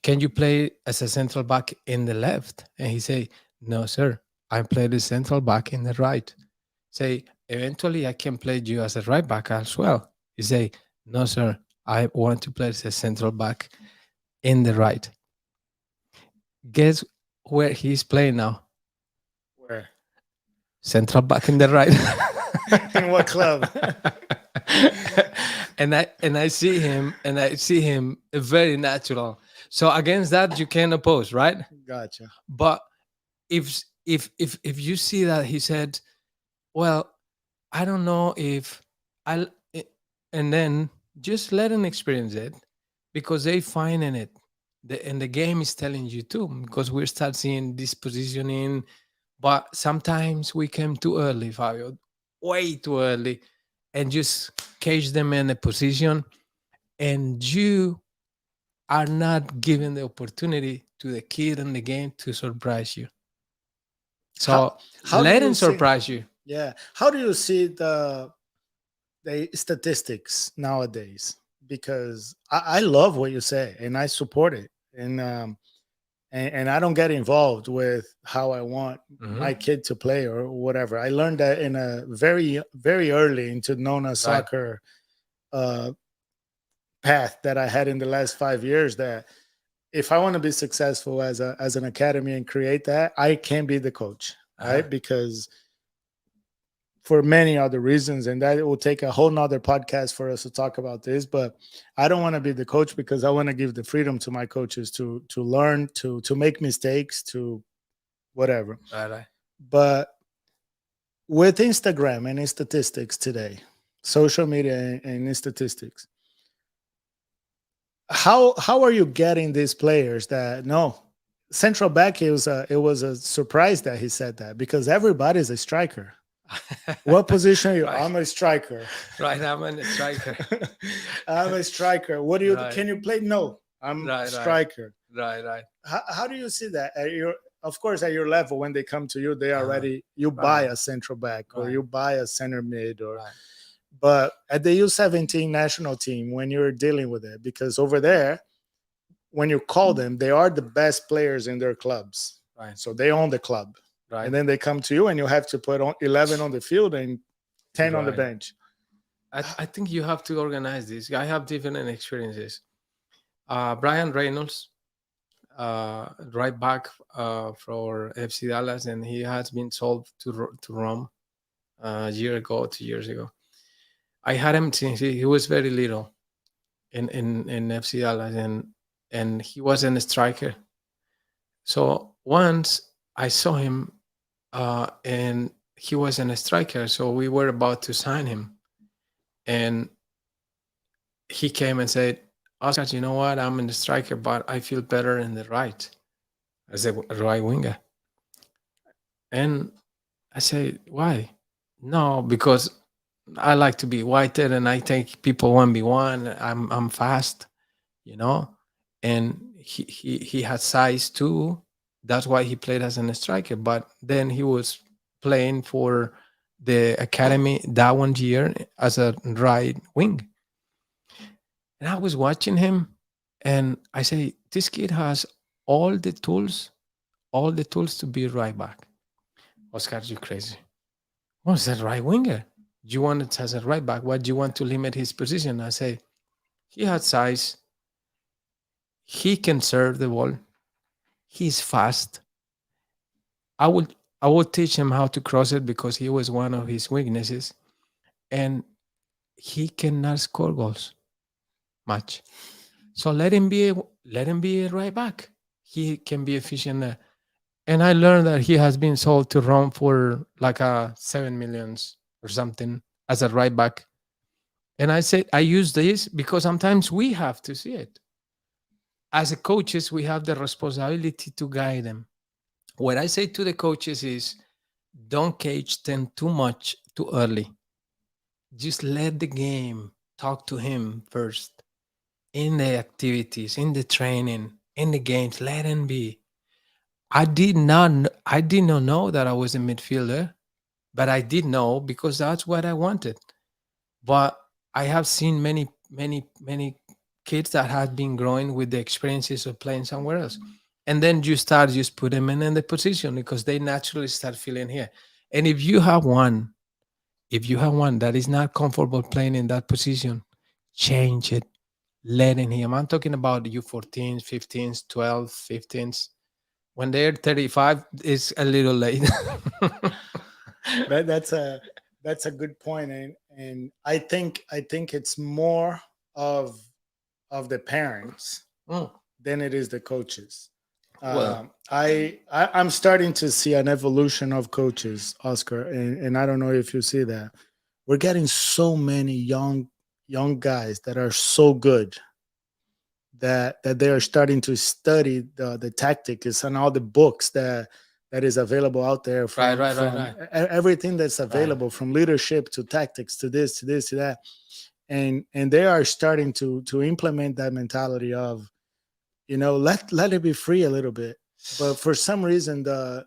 can you play as a central back in the left? And he say, no, sir, I play the central back in the right. Say, eventually I can play you as a right back as well. He say, no, sir, I want to play as a central back in the right. Guess where he's playing now? Where? Central back in the right. In what club? And I see him very natural. So against that you can oppose, right? Gotcha. But if you see that he said, well, I don't know if I'll, and then just let them experience it, because they find in it. And the game is telling you too, because we start seeing this positioning, but sometimes we came too early, Fabio, way too early, and just cage them in a position, and you are not giving the opportunity to the kid in the game to surprise you. So How do let you him see? surprise you. Yeah. How do you see the statistics nowadays? Because I love what you say and I support it. And I don't get involved with how I want Mhm. my kid to play or whatever. I learned that in a very early into Nona Right. soccer uh, path that I had in the last 5 years. That if I want to be successful as an academy and create that, I can be the coach, Uh-huh. right? Because for many other reasons, and that will take a whole nother podcast for us to talk about this. But I don't want to be the coach because I want to give the freedom to my coaches to learn, to make mistakes, to whatever. Right, right. But with Instagram and in statistics today, social media and in statistics, how are you getting these players that no central back? It was a surprise that he said that because everybody's a striker. What position are you? Right. I'm a striker. Right, I'm a striker. I'm a striker. What do you? Right. Can you play? No, I'm Right, right. striker. Right, right. How do you see that at your? Of course, at your level, when they come to you, they Uh-huh. already you buy Right. a central back or Right. you buy a center mid or. Right. But at the U17 national team, when you're dealing with it, because over there, when you call them, they are the best players in their clubs. Right. So they own the club. Right. And then they come to you and you have to put on 11 on the field and 10 on the Right. bench. I think you have to organize this. I have different experiences. Brian Reynolds, right back for FC Dallas, and he has been sold to Rome a year ago, 2 years ago. I had him since he was very little in FC Dallas, and he wasn't a striker. So once I saw him, and he wasn't a striker, so we were about to sign him, and he came and said, Oscar, you know what? I'm in the striker, but I feel better in the right, as a right winger. And I say, why? No, because I like to be whiter and I take people 1v1. I'm fast, you know? And he had size too. That's why he played as a striker. But then he was playing for the academy that 1 year as a right wing. And I was watching him, and I say, this kid has all the tools, all the tools to be right back. Oscar, you crazy. What's that right winger? You want it as a right back. What do you want to limit his position? I say, he has size. He can serve the ball. He's fast. I will I will teach him how to cross it because he was one of his weaknesses. And he cannot score goals much. So let him be a right back. He can be efficient there. And I learned that he has been sold to Rome for like 7 millions or something as a right back. And I said I use this because sometimes we have to see it. As a coaches, we have the responsibility to guide them. What I say to the coaches is don't cage them too much too early. Just let the game talk to him first in the activities, in the training, in the games. Let him be. I did not know that I was a midfielder, but I did know because that's what I wanted. But I have seen many kids that have been growing with the experiences of playing somewhere else. And then you start just put them in the position because they naturally start feeling here. And if you have one that is not comfortable playing in that position, change it. Letting him. I'm talking about you 14s, 15s, 12, 15s. When they're 35, it's a little late. That, that's a good point, and I think it's more of the parents Mm, than it is the coaches. well, I'm starting to see an evolution of coaches, Oscar, and I don't know if you see that. We're getting so many young guys that are so good that they are starting to study the tactics and all the books that is available out there right, from right, right, right, everything that's right. available, from leadership to tactics to this to this to that, and they are starting to implement that mentality of, let it be free a little bit. But for some reason, the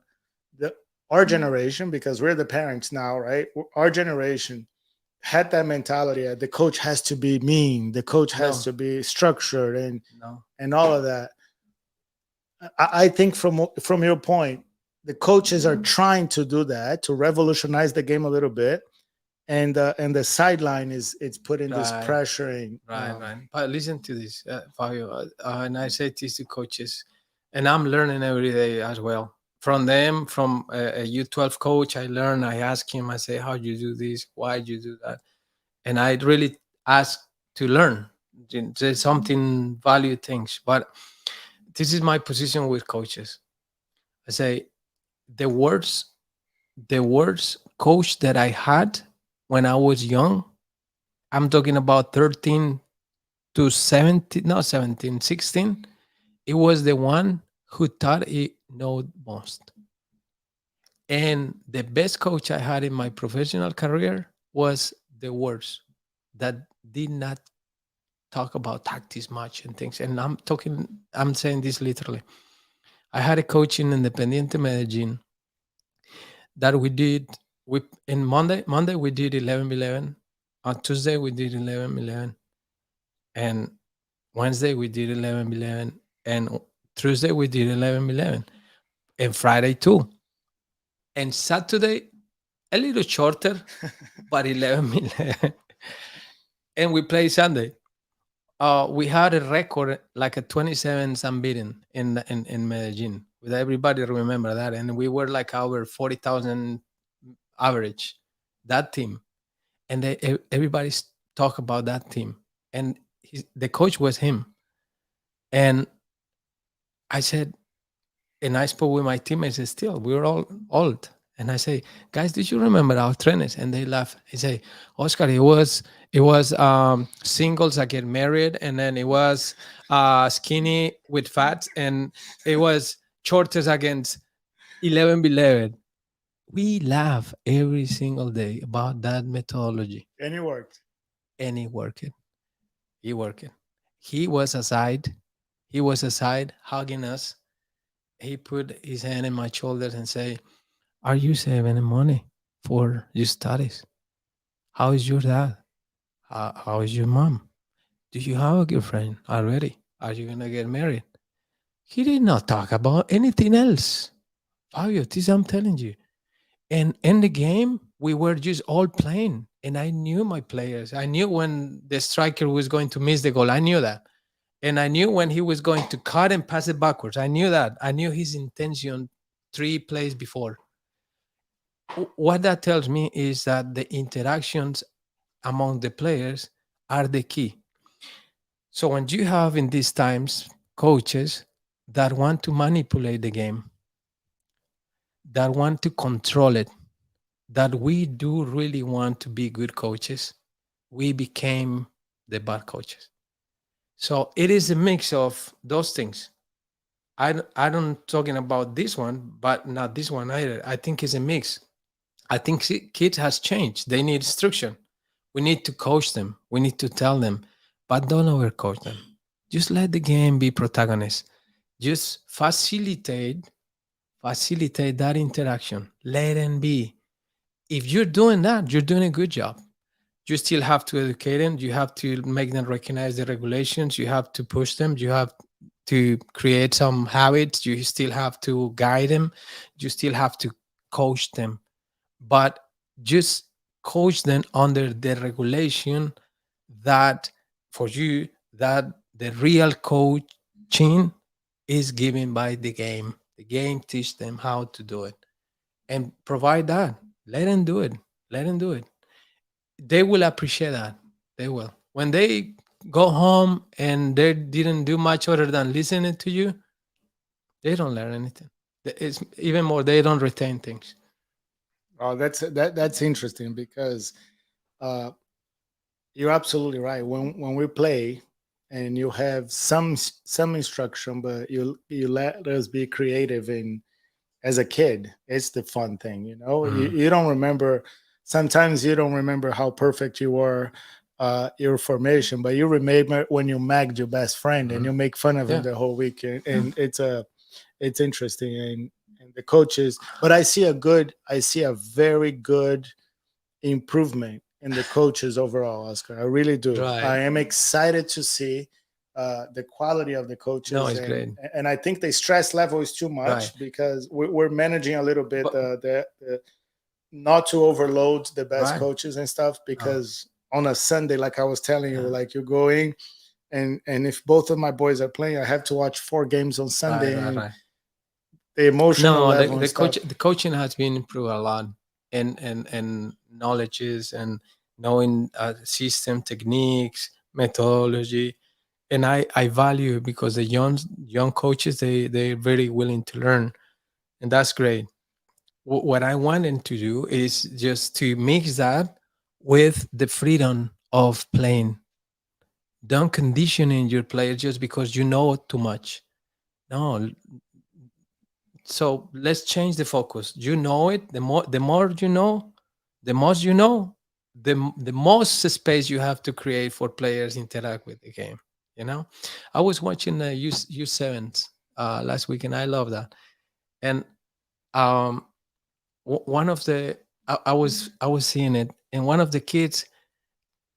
our generation, because we're the parents now, right? Our generation had that mentality that the coach has to be mean, the coach has No, to be structured, no. and all of that. I think from your point, the coaches are trying to do that to revolutionize the game a little bit, and the sideline is it's putting this Right, pressuring. right, right. But listen to this, Fabio. And I say this to coaches, and I'm learning every day as well from them. From a U12 coach, I learn. I ask him. I say, "How you do this? Why you do that?" And I really ask to learn. There's something value things, but this is my position with coaches. I say the worst the worst coach that I had when I was young, I'm talking about 13 to 17, not 17, 16. It was the one who thought he know most. And the best coach I had in my professional career was the worst that did not talk about tactics much and things. And I'm saying this literally. I had a coach in Independiente Medellin that we in Monday we did 11-11. On Tuesday we did 11-11, and Wednesday we did 11-11, and Thursday we did 11-11, and Friday too, and Saturday a little shorter, but 11-11, and we play Sunday. We had a record like a 27 unbeaten in Medellin. With everybody remember that, and we were like over 40,000 average. That team, and everybody's talk about that team, and the coach was him. And I said, and I spoke with my teammates. Still, we were all old, and I say, guys, did you remember our trainers? And they laugh. I say, Oscar, it was singles that get married, and then it was skinny with fats, and it was shorters against 11-11. We laugh every single day about that methodology, And it worked. and it worked. He worked. He was aside. He was aside hugging us. He put his hand in my shoulders and say, "Are you saving money for your studies? How is your dad? How is your mom? Do you have a girlfriend already? Are you gonna get married? He did not talk about anything else. Fabio, this I'm telling you. And in the game, we were just all playing. And I knew my players. I knew when the striker was going to miss the goal. I knew that. And I knew when he was going to cut and pass it backwards. I knew that. I knew his intention 3 plays before. What that tells me is that the interactions among the players are the key. So when you have in these times coaches that want to manipulate the game, that want to control it, that we do really want to be good coaches, we became the bad coaches. So it is a mix of those things. I don't talking about this one, but not this one either. I think it's a mix. I think kids has changed. They need instruction. We need to coach them. We need to tell them, but don't overcoach them. Just let the game be protagonist. Just facilitate that interaction. Let them be. If you're doing that, you're doing a good job. You still have to educate them. You have to make them recognize the regulations. You have to push them. You have to create some habits. You still have to guide them. You still have to coach them, but just coach them under the regulation that for you that the real coaching is given by the game. The game teach them how to do it and provide that. Let them do it. Let them do it. They will appreciate that. They will. When they go home and they didn't do much other than listening to you, they don't learn anything. It's even more, they don't retain things. Oh, that's interesting because uh, you're absolutely right. When we play and you have some instruction, but you let us be creative in as a kid, it's the fun thing, you know. Mhm. You don't remember, sometimes you don't remember how perfect you were, your formation, but you remember when you magged your best friend and Mhm. you make fun of him Yeah. the whole weekend, Yeah. and it's interesting. And the coaches, but I see a very good improvement in the coaches overall, Oscar. I really do. Right. I am excited to see the quality of the No, coaches, it's great. and I think the stress level is too Right. much because we're managing a little bit But the not to overload the best right. coaches and stuff, Oh, because on a Sunday, like I was telling you, yeah. like you're going, and if both of my boys are playing, I have to watch 4 games on Right, Sunday, right, and right. the emotional No, level and stuff. the coaching has been improved a lot, and knowledges and knowing system techniques, methodology, and I value it because the young coaches they're very willing to learn, and that's great. What I wanted to do is just to mix that with the freedom of playing. Don't conditioning your player just because you know too much. No, so let's change the focus. You know it. The more you know, the most you know, the most space you have to create for players interact with the game. You know, I was watching the U sevens last week, and I love that. And um, one of the I was seeing it, and one of the kids,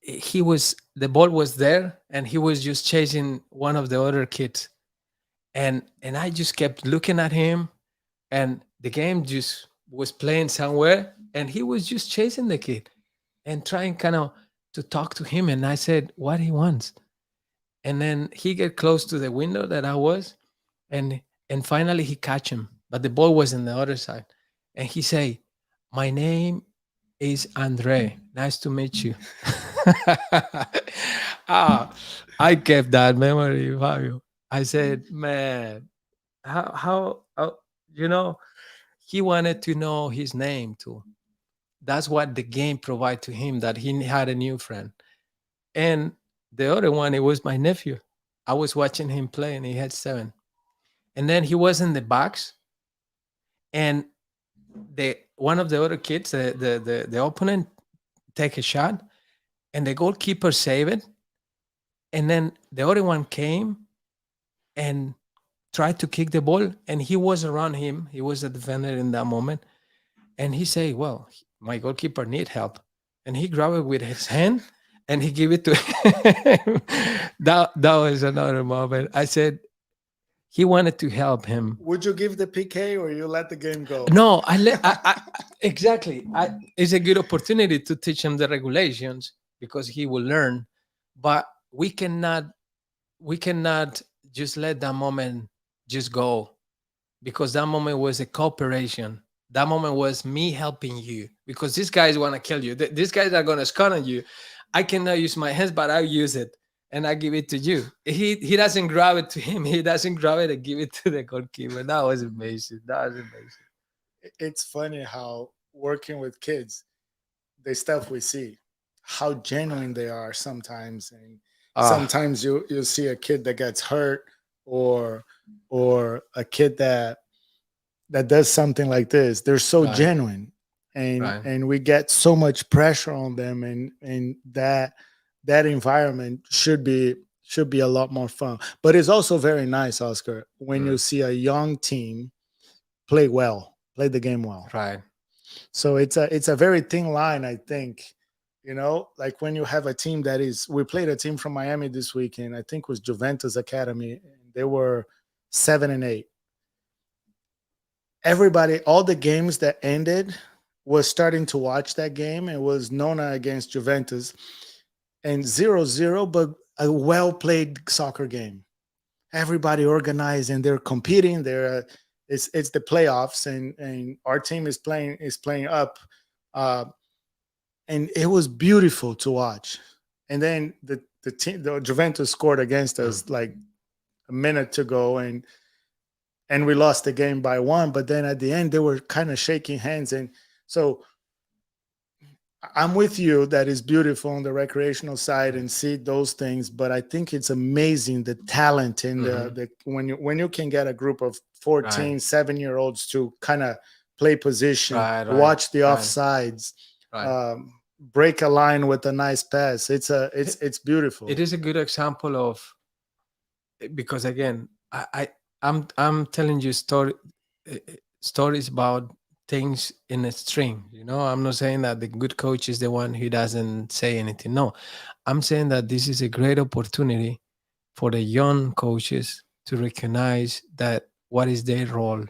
he was the ball was there, and he was just chasing one of the other kids, and I just kept looking at him, and the game just was playing somewhere, and he was just chasing the kid and trying kind of to talk to him, and I said what he wants, and then he get close to the window that I was, and finally he catch him, but the ball was on the other side, and he say, my name is Andre, nice to meet you. Ah, I kept that memory, Fabio. I said, man, how you know, he wanted to know his name too. That's what the game provided to him, that he had a new friend. And the other one, it was my nephew. I was watching him play, and he had 7. And then he was in the box, and the one of the other kids, the opponent, take a shot, and the goalkeeper save it. And then the other one came and tried to kick the ball, and he was around him. He was a defender in that moment, and he say, well, my goalkeeper need help, and he grabbed it with his hand and he gave it to him. That was another moment. I said he wanted to help him. Would you give the PK or you let the game go? No, I exactly. It's a good opportunity to teach him the regulations because he will learn. But we cannot just let that moment just go, because that moment was a cooperation. That moment was me helping you, because these guys want to kill you. These guys are going to score on you. I cannot use my hands, but I'll use it and I give it to you. He doesn't grab it to him. He doesn't grab it and give it to the goalkeeper. That was amazing. That was amazing. It's funny how working with kids, the stuff we see, how genuine they are sometimes, and Ah, sometimes you see a kid that gets hurt, or a kid that does something like this. They're so right, genuine, and right. we get so much pressure on them, and that environment should be a lot more fun. But it's also very nice, Oscar, when you Mm, see a young team play the game well. right. So it's a very thin line, I think. Like when you have a team that is, we played a team from Miami this weekend. I think it was Juventus Academy. And they were 7-8. Everybody, all the games that ended, was starting to watch that game. It was Nona against Juventus, and 0-0, but a well played soccer game. Everybody organized and they're competing. It's the playoffs, and our team is playing up. Uh, and it was beautiful to watch. And then the Juventus scored against Mm. us like a minute to go, and we lost the game by one. But then at the end, they were kind of shaking hands, and so I'm with you that is beautiful on the recreational side Mm. and see those things. But I think it's amazing the talent and Mhm. the when you can get a group of Right, 14, 7 year olds to kind of play position, right, right, watch the right, offsides, right. break a line with a nice pass. It, It's it beautiful. is a good example of, because again, I'm telling you stories about things in a string. I'm not saying that the good coach is the one who doesn't say anything. No, I'm saying that this is a great opportunity for the young coaches to recognize that what is their role.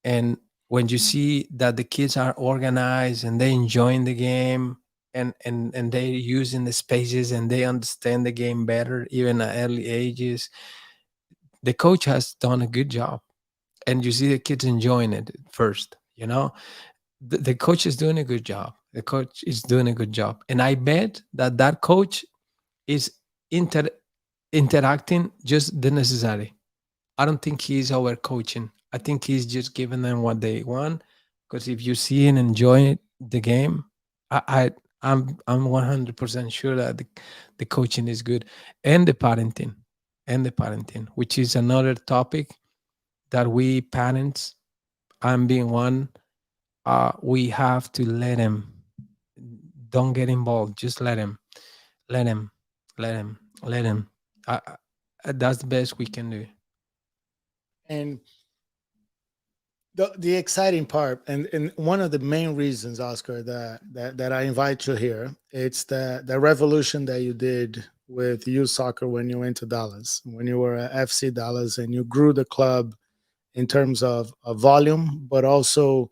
And when you see that the kids are organized and they enjoying the game, and they're using the spaces and they understand the game better even at early ages, the coach has done a good job. And you see the kids enjoying it first. The coach is doing a good job. The coach is doing a good job, and I bet that that coach is inter- interacting just the necessary. I don't think he's over coaching. I think he's just giving them what they want. Because if you see and enjoy the game, I, I I'm 100% sure that the coaching is good, and the parenting, which is another topic that we parents, I'm being one, we have to let him. Don't get involved. Just let him. Let him. Let him. Let him. That's the best we can do. And the exciting part, and one of the main reasons, Oscar, that I invite you here, it's the revolution that you did with youth soccer when you went to Dallas, when you were at FC Dallas, and you grew the club in terms of volume, but also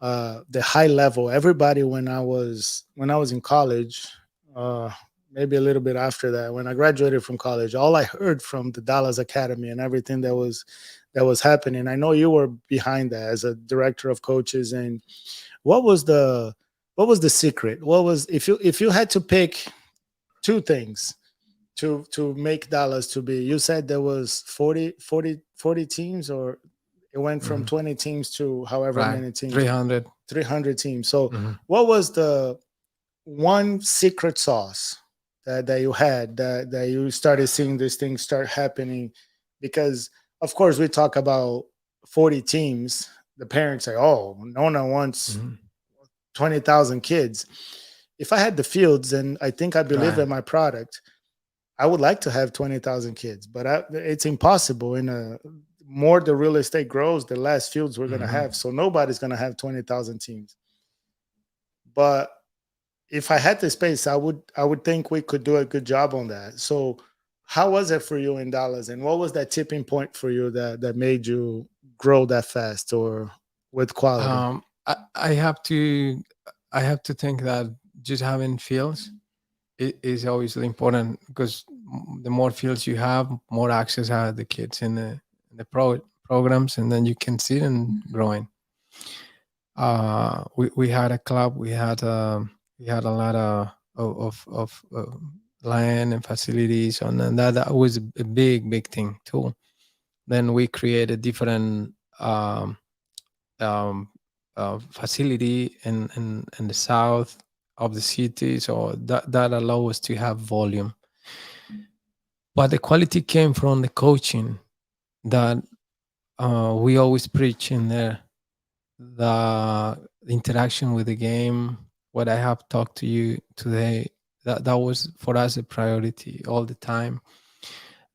the high level. Everybody, when I was in college, uh, maybe a little bit after that, when I graduated from college, all I heard from the Dallas Academy and everything that was happening. I know you were behind that as a director of coaches. And what was the what was the secret? What was, if you had to pick two things to make Dallas to be? You said there was 40 teams, or it went from Mhm. 20 teams to however Right. many teams, 300. 300 teams. So Mhm. what was the one secret sauce that you had, that you started seeing this thing start happening? Because of course we talk about 40 teams, the parents say, oh, Nona wants Mhm. 20,000 kids. If I had the fields, and I think I believe Right. in my product, I would like to have 20,000 kids, but it's impossible. In a more the real estate grows, the less fields we're going to Mhm. have. So nobody's going to have 20,000 teams. But if I had the space, I would think we could do a good job on that. So, how was it for you in Dallas, and what was that tipping point for you that made you grow that fast or with quality? I have to think that just having fields is obviously important, because the more fields you have, more access have the kids in the programs, and then you can see them growing. We had a club, we had a lot of land and facilities, and that was a big thing too. Then we created different um, facility in the south of the city, so that allow us to have volume. But the quality came from the coaching that we always preach in there. The interaction with the game, what I have talked to you today, that was for us a priority all the time.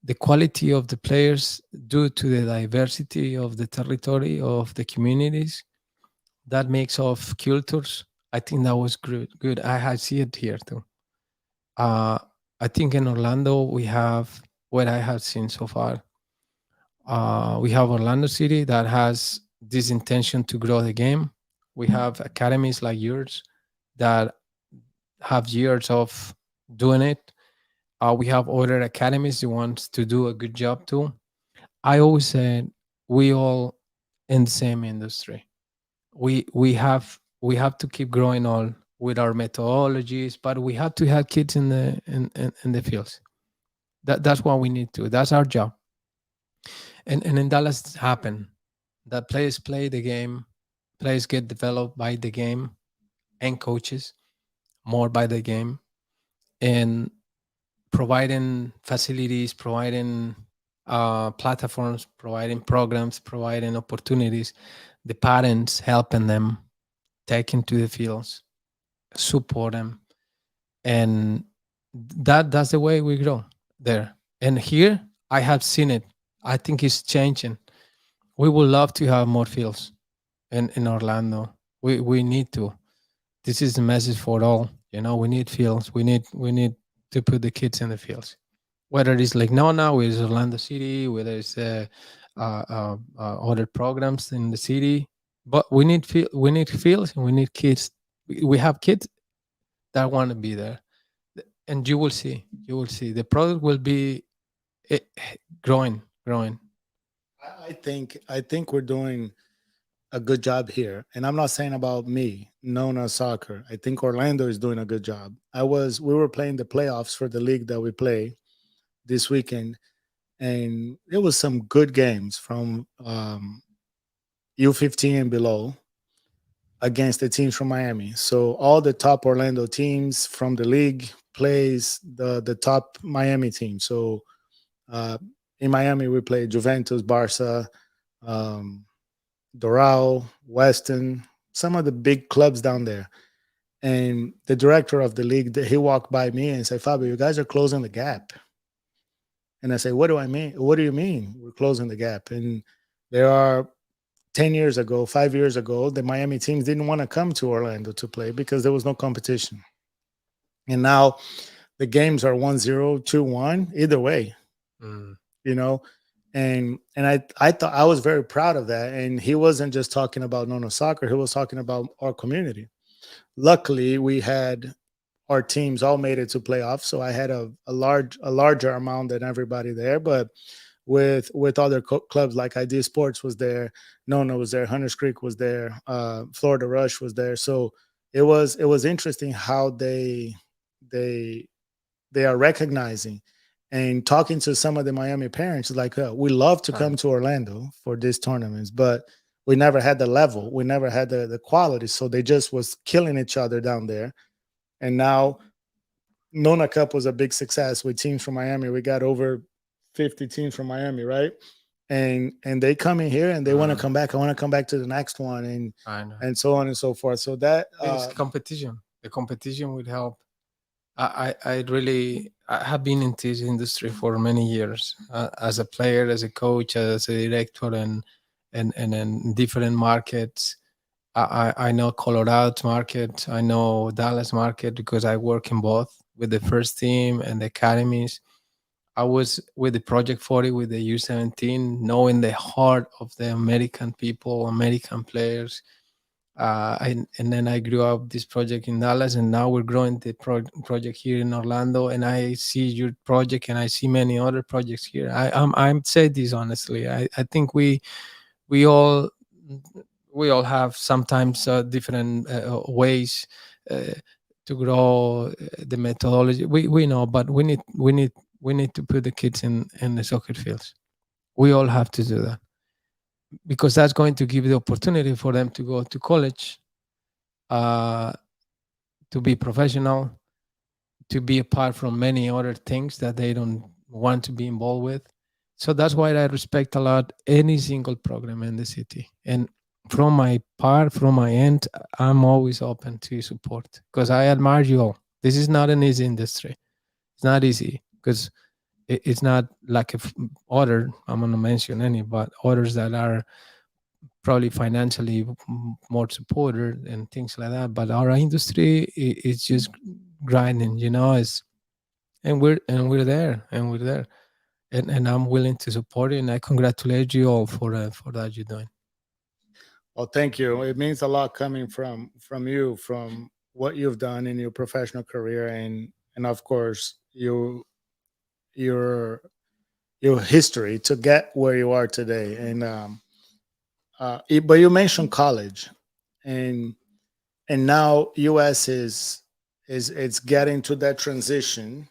The quality of the players, due to the diversity of the territory of the communities, that makes of cultures. I think that was good. I see it here too. uh I think in Orlando we have, what I have seen so far, we have Orlando City that has this intention to grow the game. We have academies like yours that have years of doing it. We have other academies that want to do a good job too. I always said we all in the same industry. We have to keep growing all with our methodologies, but we have to have kids in the fields. That's what we need to. That's our job. And in Dallas, it happened that players play the game, players get developed by the game, and coaches more by the game, and providing facilities, providing platforms, providing programs, providing opportunities. The parents helping them take into the fields, support them, and that's the way we grow there. And here, I have seen it. I think it's changing. We would love to have more fields in Orlando. We need to. This is the message for all. We need fields. We need to put the kids in the fields. Whether it's like Nona, whether it's Orlando City, whether it's other programs in the city, but we need fields, and we need kids. We have kids that want to be there, and you will see the product will be eh, growing. I think we're doing a good job here, and I'm not saying about me, Nona Soccer. I think Orlando is doing a good job. We were playing the playoffs for the league that we play this weekend, and there was some good games from U15 and below against the teams from Miami. So all the top Orlando teams from the league plays the top Miami team. So uh, in Miami we play Juventus, Barca, um, Doral, Weston, some of the big clubs down there. And the director of the league, he walked by me and said, "Fabio, you guys are closing the gap." And I say, "What do I mean? What do you mean we're closing the gap?" And there are 10 years ago, 5 years ago, the Miami teams didn't want to come to Orlando to play because there was no competition. And now the games are 1-0, 2-1, either way, Mm. you know. And I thought I was very proud of that. And he wasn't just talking about Nono Soccer, he was talking about our community. Luckily, we had our teams all made it to playoffs, so I had a larger amount than everybody there. But with other clubs like ID Sports was there, Nona was there, Hunters Creek was there, Florida Rush was there. So it was interesting how they they are recognizing and talking to some of the Miami parents like, we love to come Right. to Orlando for these tournaments, but we never had the level, we never had the quality, so they just was killing each other down there. And now Nona Cup was a big success with teams from Miami. We got over 50 teams from Miami, right? And they come in here and they want to Mm. come back. I want to come back to the next one, I know. and so on and so forth. So that It's competition. The competition would help. I really I have been in this industry for many years, as a player, as a coach, as a director, and in different markets. I know Colorado's market. I know Dallas market because I work in both with the first team and the academies. I was with the Project 40 with the U17, knowing the heart of the American people, American players. And then I grew up this project in Dallas, and now we're growing the project here in Orlando. And I see your project, and I see many other projects here. I'm say this honestly. I think we all we all have sometimes different ways uh, to grow the methodology. We know, but we need to put the kids in the soccer fields. We all have to do that because that's going to give the opportunity for them to go to college, uh, to be professional, to be apart from many other things that they don't want to be involved with. So that's why I respect a lot any single program in the city. And from my part, from my end, I'm always open to support because I admire you all. This is not an easy industry. It's not easy because it's not like if other, I'm going to mention any, but others that are probably financially more supported and things like that. But our industry is just grinding, it's and we're there and we're there and I'm willing to support it, and I congratulate you all for that you're doing. Well, thank you. It means a lot coming from you, from what you've done in your professional career, and of course your your history to get where you are today. And but you mentioned college, and now US is it's getting to that transition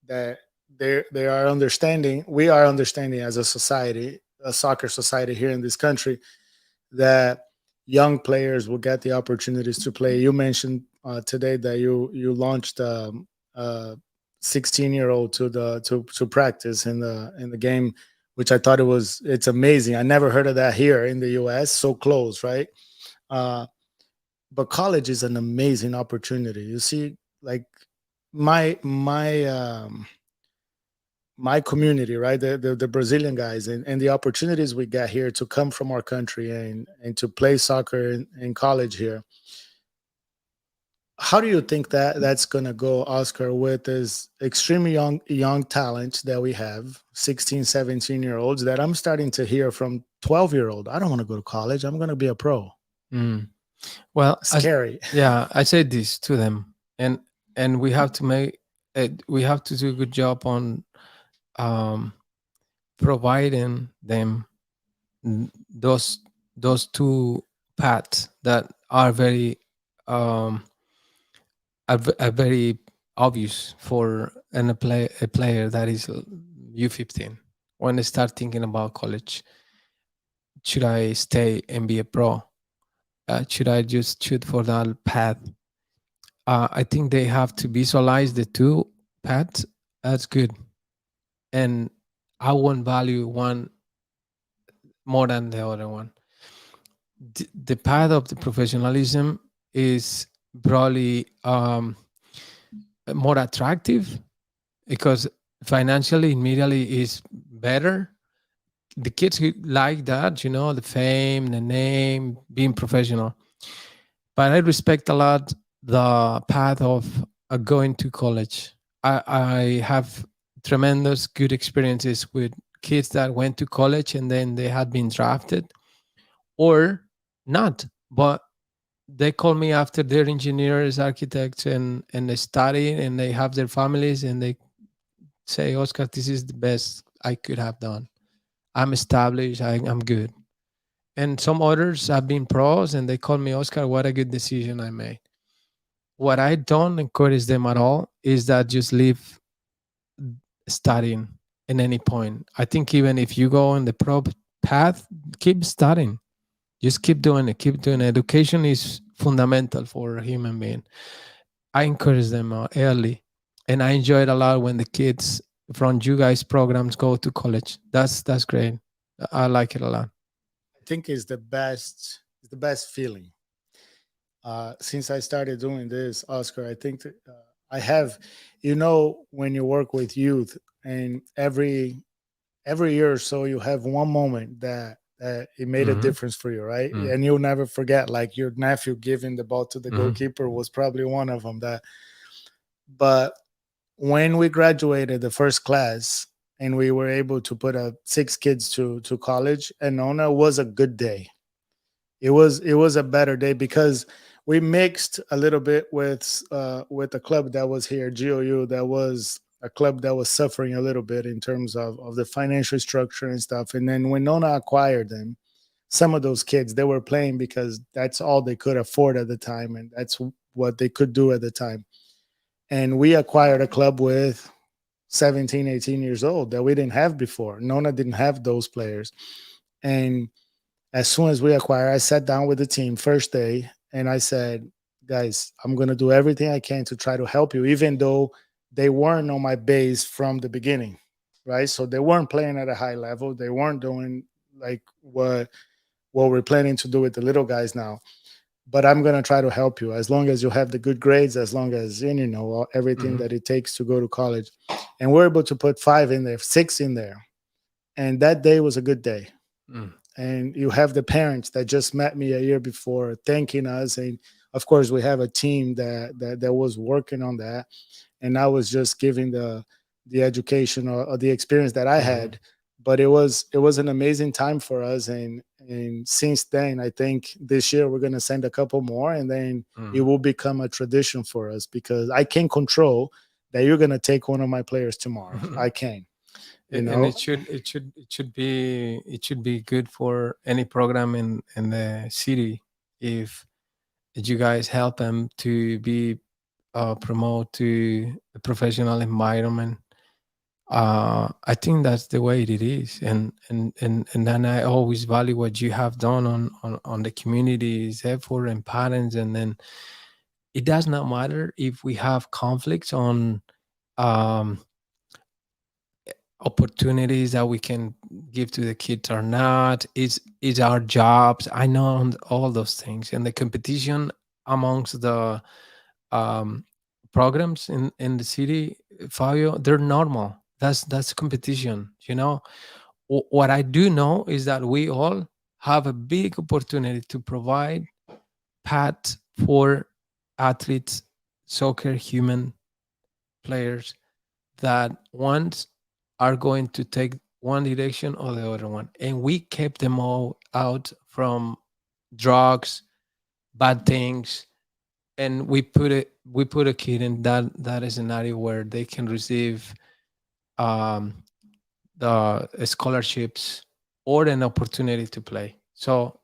that they are understanding. We are understanding as a society, a soccer society here in this country, that young players will get the opportunities to play. You mentioned today that you launched a 16-year-old to practice in the game, which I thought it's amazing. I never heard of that here in the U.S. So close, right? Uh, but college is an amazing opportunity. You see, like my my um, my community, right? The Brazilian guys and the opportunities we get here to come from our country and to play soccer in college here. How do you think that that's gonna go, Oscar, with this extremely young talent that we have, 16, 17 year olds that I'm starting to hear from 12-year-old. I don't want to go to college. I'm gonna be a pro. Mm. Well, Scary. yeah, I said this to them, and we have to make it, we have to do a good job on um, providing them those two paths that are very um, are very obvious for a player that is U15 when they start thinking about college. Should I stay and be a pro? Should I just shoot for that path? I think they have to visualize the two paths. That's good, and I won't value one more than the other one. The path of the professionalism is probably more attractive because financially immediately is better. The kids who like that, the fame, the name, being professional. But I respect a lot the path of going to college. I have tremendous good experiences with kids that went to college and then they had been drafted or not, but they call me after they're engineers, architects, and they study and they have their families and they say, Oscar, this is the best I could have done. I'm established. I'm good. And some others have been pros and they call me, Oscar, what a good decision I made. What I don't encourage them at all is that just leave studying in any point. I think even if you go on the pro path, keep studying. Just keep doing it. Keep doing it. Education is fundamental for a human being. I encourage them early, and I enjoy it a lot when the kids from you guys programs go to college. That's great. I like it a lot. I think is the best feeling. Since I started doing this, Oscar, I think that, I have, when you work with youth, and every year or so, you have one moment that it made a Mm-hmm. difference for you, right? Mm. And you'll never forget, like your nephew giving the ball to the Mm-hmm. goalkeeper was probably one of them. That, but when we graduated the first class and we were able to put up 6 kids to college, and Nona, was a good day. It was a better day because we mixed a little bit with a club that was here, GOU, that was a club that was suffering a little bit in terms of the financial structure and stuff. And then when Nona acquired them, some of those kids, they were playing because that's all they could afford at the time, and that's what they could do at the time. And we acquired a club with 17, 18 years old that we didn't have before. Nona didn't have those players. And as soon as we acquired, I sat down with the team first day and I said, guys, I'm going to do everything I can to try to help you, even though they weren't on my base from the beginning. Right. So they weren't playing at a high level. They weren't doing like what we're planning to do with the little guys now. But I'm going to try to help you as long as you have the good grades, as long as you know everything Mm-hmm. that it takes to go to college. And we're able to put 5 in there, 6 in there. And that day was a good day. Mm. And you have the parents that just met me a year before thanking us. And of course, we have a team that was working on that. And I was just giving the education or the experience that I Mm-hmm. had. But it was an amazing time for us. And since then, I think this year we're gonna send a couple more, and then it Mm. will become a tradition for us because I can control that you're gonna take one of my players tomorrow. I can, you And know. it should be good for any program in the city if you guys help them to be promote to a professional environment. I think that's the way it is, and then I always value what you have done on the community's effort and parents, and then it does not matter if we have conflicts on um, opportunities that we can give to the kids or not. It's our jobs. I know all those things, and the competition amongst the um, programs in the city, Fabio, they're normal. That's competition. What I do know is that we all have a big opportunity to provide path for athletes, soccer, human players that once are going to take one direction or the other one, and we kept them all out from drugs, bad things, and we put a kid in that scenario where they can receive um, the scholarships or an opportunity to play. So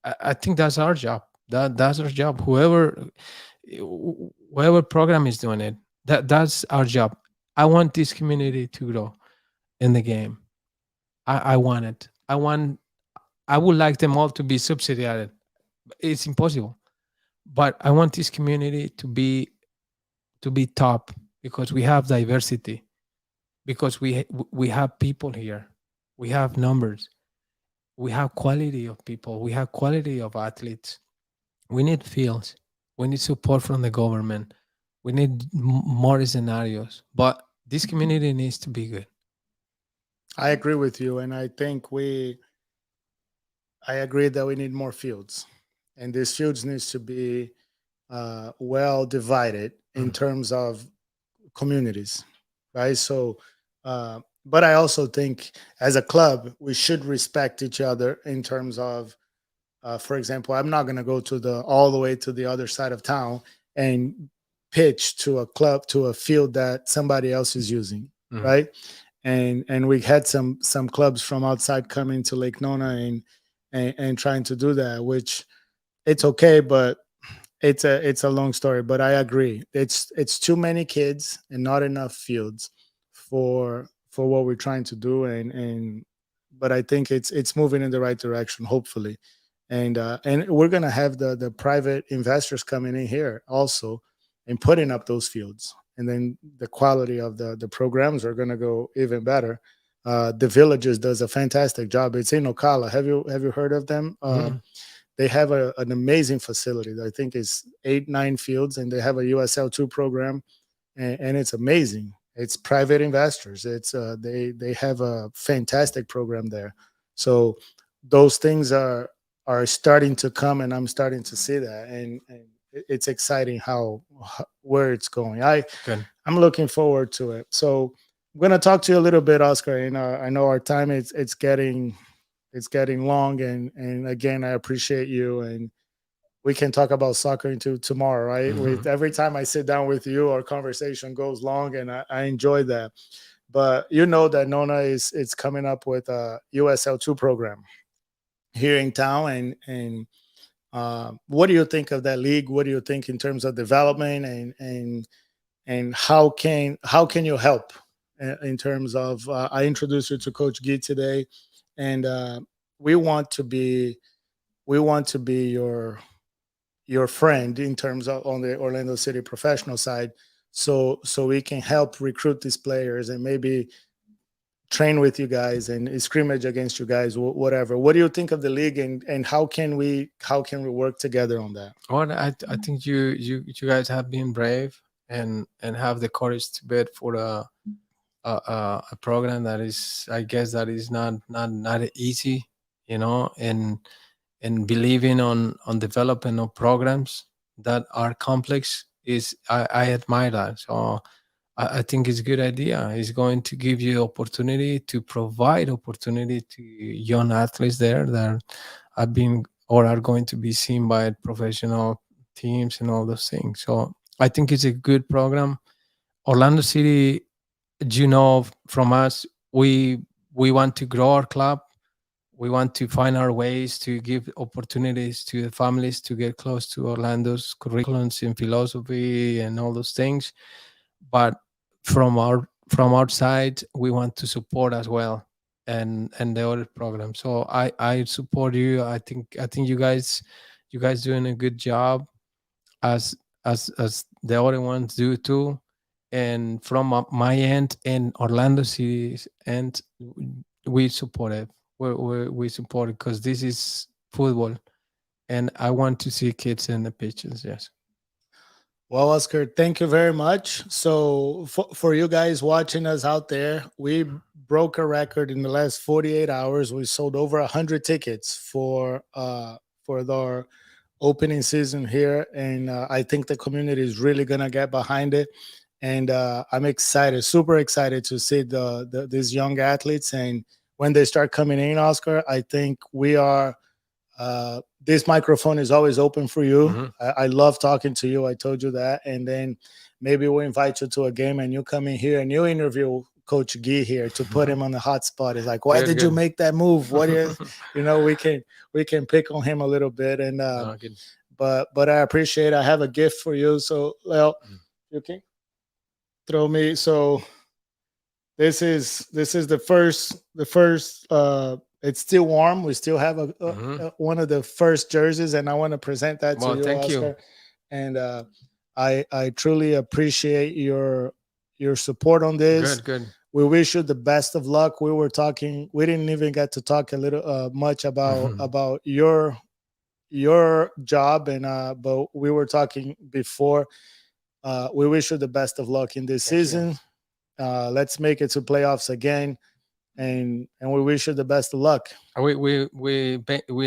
I think that's our job. That's our job. Whoever program is doing it, that's our job. I want this community to grow in the game. I want it. I would like them all to be subsidiated. It's impossible. But I want this community to be top because we have diversity, because we have people here, we have numbers, we have quality of people, we have quality of athletes. We need fields, we need support from the government, we need more scenarios, but this community needs to be good. I agree with you, and I agree that we need more fields, and these fields needs to be well divided in Mm. terms of communities, right? So, but I also think as a club we should respect each other in terms of, for example, I'm not going to go to the all the way to the other side of town and pitch to a club to a field that somebody else is using, Mm. right? And we had some clubs from outside coming to Lake Nona and trying to do that, which it's okay, but it's a long story. But I agree, it's too many kids and not enough fields for what we're trying to do, and but I think it's moving in the right direction, hopefully. And we're gonna have the private investors coming in here also and putting up those fields, and then the quality of the programs are gonna go even better. The Villages does a fantastic job. It's in Ocala. Have you heard of them? Mm. They have an amazing facility. I think it's 8, 9 fields, and they have a USL2 program, and it's amazing. It's private investors. It's they have a fantastic program there. So those things are starting to come, and I'm starting to see that, and it's exciting where it's going. Good. I'm looking forward to it. So I'm going to talk to you a little bit, Oscar. And I know our time is it's getting long, and again, I appreciate you, and we can talk about soccer into tomorrow, right? Mhm. With every time I sit down with you, our conversation goes long, and I enjoy that. But you know that Nona is it's coming up with a USL2 program here in town, and what do you think of that league? What do you think in terms of development, and how can you help in terms of? I introduced you to Coach Gee today, and we want to be we want to be your friend in terms of on the Orlando City professional side, so we can help recruit these players and maybe train with you guys and scrimmage against you guys, whatever. What do you think of the league, and how can we work together on that? Well, I think you guys have been brave and have the courage to bid for a program that is, I guess, that is not easy, and believing on developing of programs that are complex is, I admire that. So I think it's a good idea. It's going to give you opportunity to provide opportunity to young athletes there that have been or are going to be seen by professional teams and all those things. So I think it's a good program. Orlando City, from us, we want to grow our club. We want to find our ways to give opportunities to the families to get close to Orlando's curriculums in philosophy and all those things. But from our side, we want to support as well, and the other program. So I support you. I think you guys doing a good job, as as the other ones do too. And from my end and Orlando City's end, we support it. We support it because this is football, and I want to see kids in the pitches. Yes. Well, Oscar, thank you very much. So, for you guys watching us out there, we broke a record in the last 48 hours. We sold over 100 tickets for the opening season here, and I think the community is really gonna get behind it. And I'm excited, super excited to see these young athletes, and when they start coming in, Oscar, I think we are this microphone is always open for you. Hmm. I love talking to you. I told you that. And then maybe we'll invite you to a game and you come in here and you interview Coach Gee here to put him on the hot spot. It's like, why Good, did you good. make that move? What is, we can pick on him a little bit. And No, good. but I appreciate. I have a gift for you. So, well, you can throw me. So this is the first. It's still warm. We still have Hmm. one of the first jerseys, and I want to present that to Well, you, thank you. Oscar. And I truly appreciate your support on this. Good, good. We wish you the best of luck. We were talking. We didn't even get to talk a little much about Mhm. about your job, and but we were talking before. We wish you the best of luck in this Thank you. season. Let's make it to playoffs again, and we wish you the best of luck. We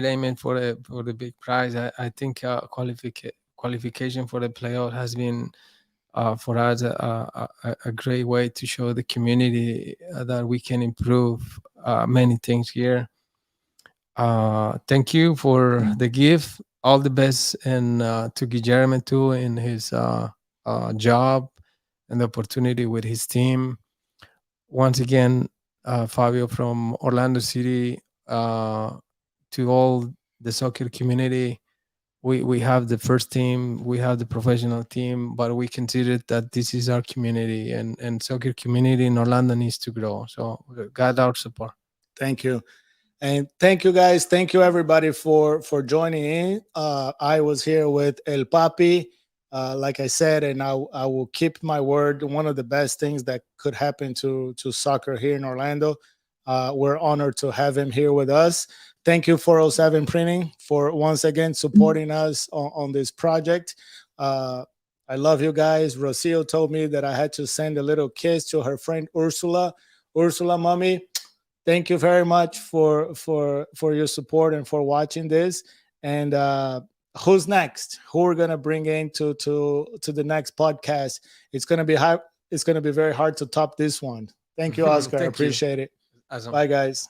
aiming for the big prize. I think qualification for the playoff has been, for us, a great way to show the community that we can improve many things here. Thank you for the gift. All the best, and to Guillermo too in his job and the opportunity with his team. Once again, Fabio from Orlando City, to all the soccer community. We have the first team, we have the professional team, but we consider that this is our community, and soccer community in Orlando needs to grow. So we got our support. Thank you. And thank you guys. Thank you everybody for joining in. I was here with El Papi, like I said, and I will keep my word. One of the best things that could happen to soccer here in Orlando. We're honored to have him here with us. Thank you 407 Printing for once again supporting us on this project. Uh, I love you guys. Rocio told me that I had to send a little kiss to her friend Ursula. Ursula, mommy, thank you very much for your support and for watching this. And who's next? Who we're gonna bring in to the next podcast? It's gonna be hard. It's gonna be very hard to top this one. Thank you, Oscar. I Thank you. appreciate it. Awesome. Bye, guys.